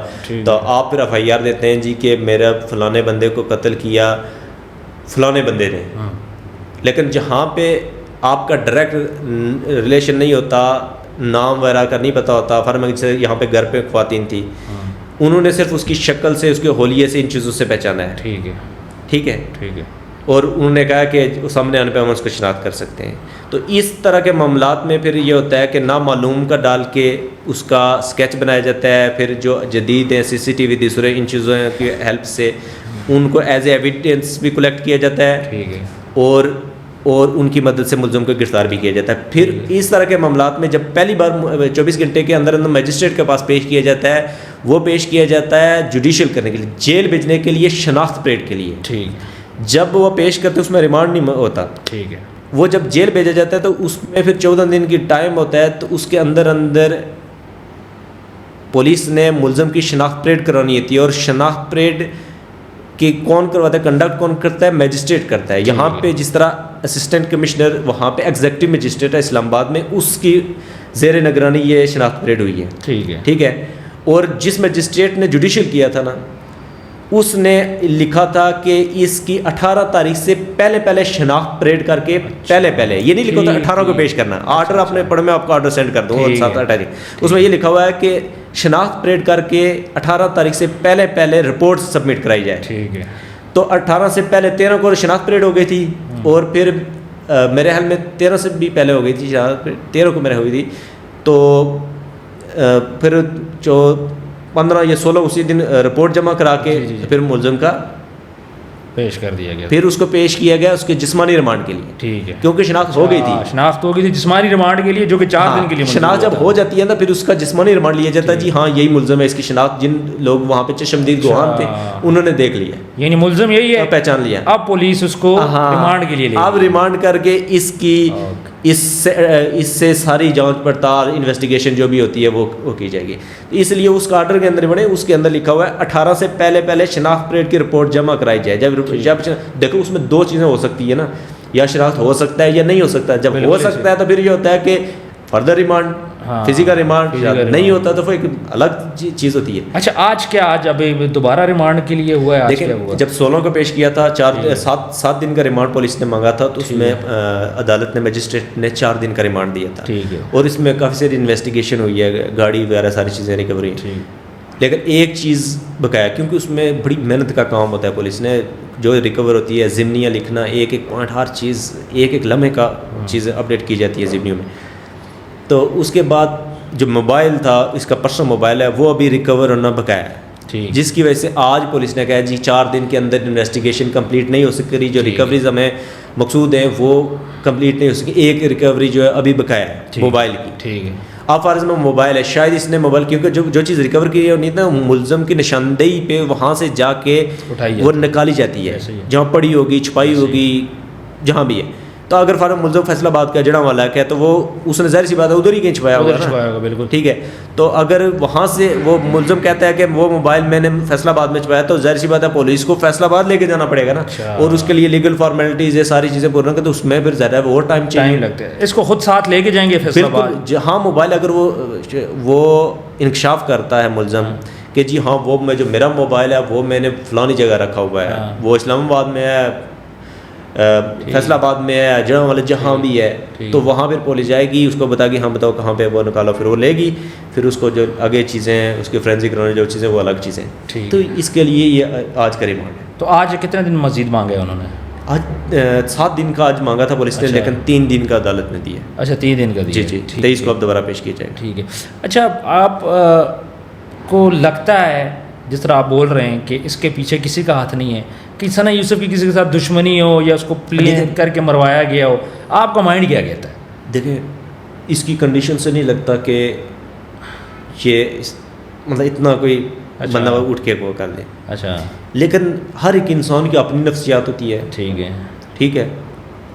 S1: تو آپ پھر FIR دیتے ہیں جی کہ میرا فلانے بندے کو قتل کیا فلانے بندے نے. لیکن جہاں پہ آپ کا ڈائریکٹ ریلیشن نہیں ہوتا, نام وغیرہ کا نہیں پتہ ہوتا, فارم یہاں پہ گھر پہ خواتین تھی, انہوں نے صرف اس کی شکل سے, اس کے حلیے سے, ان چیزوں سے پہچانا ہے. ٹھیک ہے, اور انہوں نے کہا کہ سامنے آنے پہ ہم اس کو شناخت کر سکتے ہیں. تو اس طرح کے معاملات میں پھر یہ ہوتا ہے کہ نامعلوم کا ڈال کے اس کا اسکیچ بنایا جاتا ہے. پھر جو جدید ہیں CCTV دوسرے ان چیزوں کی ہیلپ سے ان کو ایز اے ایویڈنس بھی کلیکٹ کیا جاتا ہے, اور ان کی مدد سے ملزم کو گرفتار بھی کیا جاتا ہے. پھر اس طرح کے معاملات میں جب پہلی بار 24 گھنٹے کے اندر میجسٹریٹ کے پاس پیش کیا جاتا ہے, وہ پیش کیا جاتا ہے جوڈیشل کرنے کے لیے, جیل بھیجنے کے لیے, شناخت پریڈ کے لیے.
S2: ٹھیک ہے,
S1: جب وہ پیش کرتے اس میں ریمانڈ نہیں ہوتا.
S2: ٹھیک ہے,
S1: وہ جب جیل بھیجا جاتا ہے تو اس میں پھر 14 دن کی ٹائم ہوتا ہے. تو اس کے اندر پولیس نے ملزم کی شناخت پریڈ کرانی ہوتی ہے, اور شناخت پریڈ کہ کون کرواتا ہے, کنڈکٹ کون کرتا ہے, میجسٹریٹ کرتا ہے. یہاں پہ جس طرح اسسٹنٹ کمشنر وہاں پہ ایگزیکٹو میجسٹریٹ ہے اسلام آباد میں, اس کی زیر نگرانی یہ شناخت پریڈ ہوئی ہے. ٹھیک ہے, اور جس میجسٹریٹ نے جوڈیشل کیا تھا نا, اس نے لکھا تھا کہ اس کی 18 تاریخ سے پہلے شناخت پریڈ کر کے پہلے یہ نہیں لکھا تھا 18 کو پیش کرنا. آرڈر آپ نے پڑھ میں آپ کو آرڈر سینڈ کر دوں 7 تاریخ, اس میں یہ لکھا ہوا ہے کہ شناخت پریڈ کر کے 18 تاریخ سے پہلے رپورٹ سبمٹ کرائی جائے.
S2: ٹھیک ہے,
S1: تو 18 سے پہلے 13 کو شناخت پریڈ ہو گئی تھی, اور پھر میرے حال میں 13 سے بھی پہلے ہو گئی تھی شناخت پریڈ, 13 کو میرے ہوئی تھی. تو پھر جو 15 یا 16 اسی دن رپورٹ جمع کرا کے پھر ملزم کا
S2: پیش کر دیا گیا,
S1: پھر اس کو پیش کیا گیا اس کے جسمانی ریمانڈ کے لیے.
S2: ٹھیک ہے,
S1: کیونکہ شناخت ہو گئی تھی,
S2: جسمانی ریمانڈ کے لیے, جو کہ 4 دن کے لیے.
S1: شناخت جب ہو جاتی ہے نا, پھر اس کا جسمانی ریمانڈ لیا جاتا ہے. جی ہاں یہی ملزم ہے, اس کی شناخت جن لوگ وہاں پہ چشمدید گواہ تھے انہوں نے دیکھ لیا,
S2: یعنی ملزم یہی ہے,
S1: پہچان لیا.
S2: اب پولیس اس کو ریمانڈ کے لیے
S1: اب ریمانڈ کر کے اس کی اس سے ساری جانچ پڑتال انویسٹیگیشن جو بھی ہوتی ہے وہ کی جائے گی. اس لیے اس کا آرڈر کے اندر بنے, اس کے اندر لکھا ہوا ہے 18 سے پہلے شناخت پریڈ کی رپورٹ جمع کرائی جائے. جب دیکھو اس میں 2 چیزیں ہو سکتی ہے نا, یا شناخت ہو سکتا ہے یا نہیں ہو سکتا. جب ہو سکتا ہے تو پھر یہ ہوتا ہے کہ فردر ریمانڈ, فزیکل ریمانڈ, نہیں ہوتا تو ایک الگ چیز ہوتی ہے.
S2: اچھا, آج ابھی دوبارہ ریمانڈ کے لیے ہوا ہے.
S1: دیکھیں جب 16 کو پیش کیا تھا, 7 دن کا ریمانڈ پولیس نے مانگا تھا, تو اس میں عدالت نے میجسٹریٹ نے 4 دن کا ریمانڈ دیا تھا. اور اس میں کافی ساری انویسٹیگیشن ہوئی ہے, گاڑی وغیرہ ساری چیزیں ریکور ہوئی. لیکن ایک چیز بقایا، کیونکہ اس میں بڑی محنت کا کام ہوتا ہے، پولیس نے جو ریکور ہوتی ہے ضمنیاں لکھنا، ایک ایک پوائنٹ، ہر چیز ایک ایک لمحے کا چیزیں اپڈیٹ کی جاتی ہے ضمنیوں میں. تو اس کے بعد جو موبائل تھا، اس کا پرسنل موبائل ہے، وہ ابھی ریکور ہونا بقایا ہے، جس کی وجہ سے آج پولیس نے کہا جی 4 دن کے اندر انویسٹیگیشن کمپلیٹ نہیں ہو سکی، جو ریکوریز ہمیں مقصود ہیں وہ کمپلیٹ نہیں ہو سکی. ایک ریکوری جو ہے ابھی بقایا ہے موبائل کی.
S2: ٹھیک ہے.
S1: آپ فارض میں موبائل ہے، شاید اس نے موبائل، کیونکہ جو چیز ریکور کی ہے نہیں تھا، ملزم کی نشاندہی پہ وہاں سے جا کے وہ نکالی جاتی ہے، جہاں پڑی ہوگی، چھپائی ہوگی، جہاں بھی ہے. تو اگر فارم ملزم فیصل آباد کا جڑا والا ہے تو وہ اس نے ظاہر سی بات ہے ادھر ہی کہیں چھپایا ہوگا،
S2: بالکل
S1: ٹھیک ہے. تو اگر وہاں سے وہ ملزم کہتا ہے کہ وہ موبائل میں نے فیصل آباد میں چھپایا، تو ظاہر سی بات ہے پولیس کو فیصل آباد لے کے جانا پڑے گا نا، اور اس کے لیے لیگل فارمیلٹیز یہ ساری چیزیں پورا کریں، تو اس میں پھر زیادہ اور ٹائم چاہیے
S2: لگتا ہے. اس کو خود ساتھ لے کے جائیں گے فیصل آباد.
S1: جہاں موبائل اگر وہ انکشاف کرتا ہے ملزم کہ جی ہاں وہ جو میرا موبائل ہے وہ میں نے فلانی جگہ رکھا ہوا ہے، وہ اسلام آباد میں ہے، فیصل آباد میں ہے، جڑا والے جہاں بھی ہے، تو وہاں پھر پولیس جائے گی، اس کو بتا گی ہاں بتاؤ کہاں پہ وہ نکالو، پھر وہ لے گی، پھر اس کو جو آگے چیزیں ہیں اس کے فرینزک کرنے جو چیزیں وہ الگ چیزیں. تو اس کے لیے یہ آج کا ریمانڈ ہے.
S2: تو آج کتنے دن مزید مانگے انہوں نے؟
S1: آج 7 دن کا آج مانگا تھا پولیس نے، لیکن 3 دن کا عدالت نے دیا.
S2: اچھا 3 دن کا دیا.
S1: جی 23 کو اب دوبارہ پیش کیا جائے گا.
S2: ٹھیک ہے. اچھا آپ کو لگتا ہے جس طرح آپ بول رہے ہیں کہ اس کے پیچھے کسی کا ہاتھ نہیں ہے، کہ ثنا یوسف کی کسی کے ساتھ دشمنی ہو یا اس کو پلین کر کے مروایا گیا ہو، آپ کا مائنڈ کیا کہتا ہے؟
S1: دیکھیں اس کی کنڈیشن سے نہیں لگتا کہ یہ مطلب اتنا کوئی بندہ اٹھ کے وہ کر لے.
S2: اچھا.
S1: لیکن ہر ایک انسان کی اپنی نفسیات ہوتی ہے. ٹھیک ہے.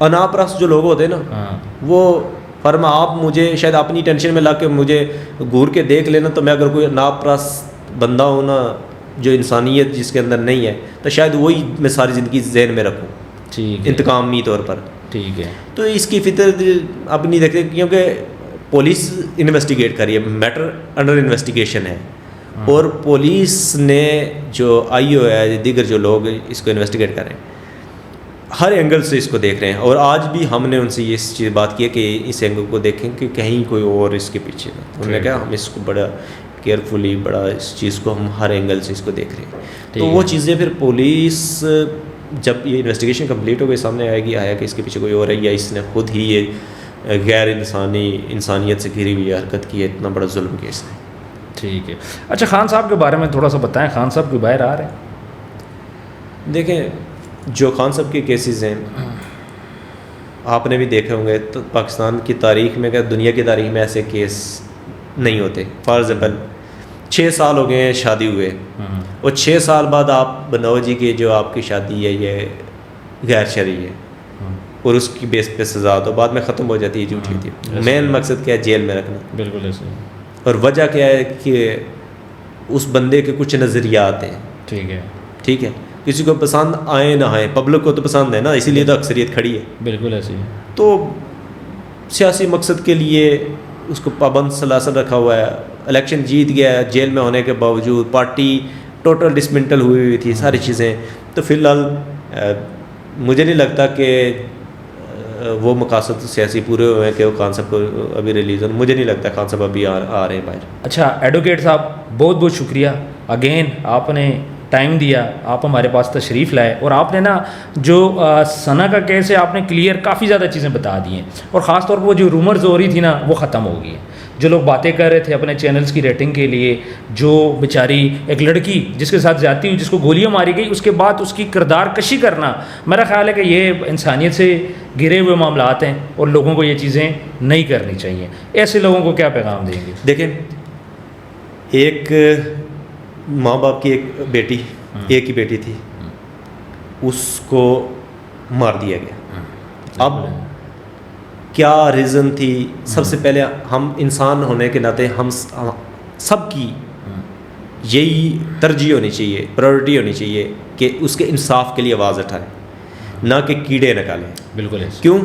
S1: انا پرست جو لوگ ہوتے ہیں نا، وہ فرما آپ مجھے شاید اپنی ٹینشن میں لا کے مجھے گور کے دیکھ لینا، تو میں اگر کوئی انا پرست بندہ ہونا جو انسانیت جس کے اندر نہیں ہے، تو شاید وہی میں ساری زندگی ذہن میں رکھوں، انتقامی طور پر.
S2: ٹھیک ہے.
S1: تو اس کی فطرت اب نہیں دیکھتے، کیونکہ پولیس انویسٹیگیٹ کر رہی ہے، میٹر انڈر انویسٹیگیشن ہے، اور پولیس نے جو آئی او ہے، دیگر جو لوگ اس کو انویسٹیگیٹ کر رہے ہیں، ہر اینگل سے اس کو دیکھ رہے ہیں. اور آج بھی ہم نے ان سے یہ چیز بات کی ہے کہ اس اینگل کو دیکھیں کہ کہیں کوئی اور اس کے پیچھے نہ. انہوں نے کہا ہم اس کو بڑا کیئرفلی، بڑا اس چیز کو ہم ہر اینگل سے اس کو دیکھ رہے ہیں. تو وہ چیزیں پھر پولیس جب یہ انویسٹیگیشن کمپلیٹ ہو گئی سامنے آئے گی، آیا کہ اس کے پیچھے کوئی اور ہے، یا اس نے خود ہی یہ غیر انسانیت سے گھری ہوئی حرکت کی ہے، اتنا بڑا ظلم کیا اس نے.
S2: ٹھیک ہے. اچھا خان صاحب کے بارے میں تھوڑا سا بتائیں، خان صاحب کوئی باہر آ رہے ہیں؟
S1: دیکھیں جو خان صاحب کے کیسز ہیں آپ نے بھی دیکھے ہوں گے، تو پاکستان کی تاریخ میں، کہ دنیا کی تاریخ میں ایسے کیس نہیں ہوتے. فار ایگزامپل 6 سال ہو گئے ہیں شادی ہوئے، اور 6 سال بعد آپ بناؤ جی کہ جو آپ کی شادی ہے یہ غیر شرعی ہے، اور اس کی بیس پہ سزا تو بعد میں ختم ہو جاتی ہے، جھوٹی ہوتی ہے. مین مقصد کیا ہے؟ جیل میں رکھنا.
S2: بالکل ایسے.
S1: اور وجہ کیا ہے کہ اس بندے کے کچھ نظریات ہیں. ٹھیک ہے. کسی کو پسند آئے نہ آئے، پبلک کو تو پسند ہے نا، اسی لیے تو اکثریت کھڑی ہے.
S2: بالکل ایسے.
S1: تو سیاسی مقصد کے لیے اس کو پابند سلاسل رکھا ہوا ہے. الیکشن جیت گیا ہے جیل میں ہونے کے باوجود، پارٹی ٹوٹل ڈسمنٹل ہوئی تھی، ساری چیزیں. تو فی الحال مجھے نہیں لگتا کہ وہ مقاصد سیاسی پورے ہوئے ہیں کہ وہ خان صاحب کو ابھی ریلیز ہو. مجھے نہیں لگتا خان صاحب ابھی آ رہے ہیں باہر.
S2: اچھا ایڈوکیٹ صاحب بہت بہت شکریہ اگین، آپ نے ٹائم دیا، آپ ہمارے پاس تشریف لائے، اور آپ نے نا جو ثنا کا کیس ہے آپ نے کلیئر کافی زیادہ چیزیں بتا دی ہیں، اور خاص طور پر وہ جو رومرز ہو رہی تھی نا وہ ختم ہو گئی ہیں. جو لوگ باتیں کر رہے تھے اپنے چینلز کی ریٹنگ کے لیے، جو بیچاری ایک لڑکی جس کے ساتھ زیادتی ہوئی، جس کو گولیاں ماری گئی، اس کے بعد اس کی کردار کشی کرنا، میرا خیال ہے کہ یہ انسانیت سے گرے ہوئے معاملات ہیں، اور لوگوں کو یہ چیزیں نہیں کرنی چاہیے. ایسے لوگوں کو کیا پیغام دیں گے؟
S1: دیکھیں ایک ماں باپ کی ایک ہی بیٹی تھی، اس کو مار دیا گیا. اب کیا ریزن تھی؟ سب سے پہلے ہم انسان ہونے کے ناطے ہم سب کی یہی ترجیح ہونی چاہیے، پرائورٹی ہونی چاہیے کہ اس کے انصاف کے لیے آواز اٹھائیں، نہ کہ کیڑے نکالیں.
S2: بالکل.
S1: کیوں؟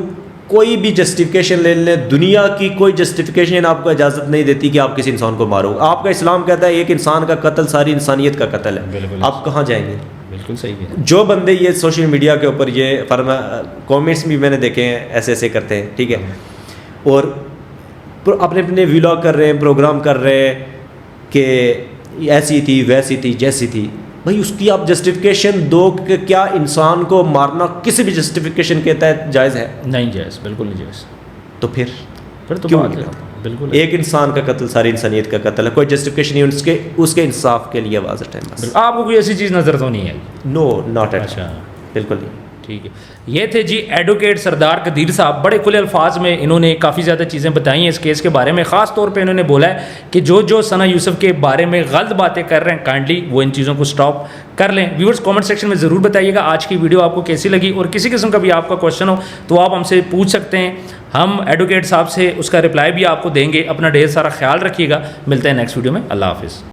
S1: کوئی بھی جسٹیفیکیشن لے لیں، دنیا کی کوئی جسٹیفیکیشن آپ کو اجازت نہیں دیتی کہ آپ کسی انسان کو مارو. آپ کا اسلام کہتا ہے ایک انسان کا قتل ساری انسانیت کا قتل ہے. آپ کہاں جائیں گے؟
S2: بالکل صحیح ہے.
S1: جو بندے یہ سوشل میڈیا کے اوپر یہ کامنٹس بھی میں نے دیکھے ہیں، ایسے کرتے ہیں، ٹھیک ہے، اور اپنے ویلاگ کر رہے ہیں، پروگرام کر رہے ہیں کہ ایسی تھی ویسی تھی جیسی تھی. بھائی اس کی آپ جسٹیفیکیشن دو کہ کیا انسان کو مارنا کسی بھی جسٹیفیکیشن کے تحت جائز ہے؟
S2: نہیں جائز، بالکل نہیں جائز.
S1: تو پھر
S2: تو
S1: کیوں
S2: بات
S1: نہیں
S2: ہے
S1: کرتے؟
S2: بالکل.
S1: ایک انسان کا قتل ساری انسانیت کا قتل ہے, کوئی جسٹیفیکیشن نہیں اس کے انصاف کے لیے آواز اٹھائیں بس.
S2: آپ کو کوئی ایسی چیز نظر تو نہیں آئی؟
S1: نو ناٹ ایٹ.
S2: اچھا
S1: بالکل نہیں.
S2: ٹھیک ہے. یہ تھے جی ایڈوکیٹ سردار قدیر صاحب. بڑے کھلے الفاظ میں انہوں نے کافی زیادہ چیزیں بتائی ہیں اس کیس کے بارے میں. خاص طور پہ انہوں نے بولا ہے کہ جو ثنا یوسف کے بارے میں غلط باتیں کر رہے ہیں کائنڈلی وہ ان چیزوں کو سٹاپ کر لیں. ویورز کامنٹ سیکشن میں ضرور بتائیے گا آج کی ویڈیو آپ کو کیسی لگی, اور کسی قسم کا بھی آپ کا کوشچن ہو تو آپ ہم سے پوچھ سکتے ہیں. ہم ایڈوکیٹ صاحب سے اس کا رپلائی بھی آپ کو دیں گے. اپنا ڈھیر سارا خیال رکھیے گا. ملتے ہیں نیکسٹ ویڈیو میں. اللہ حافظ.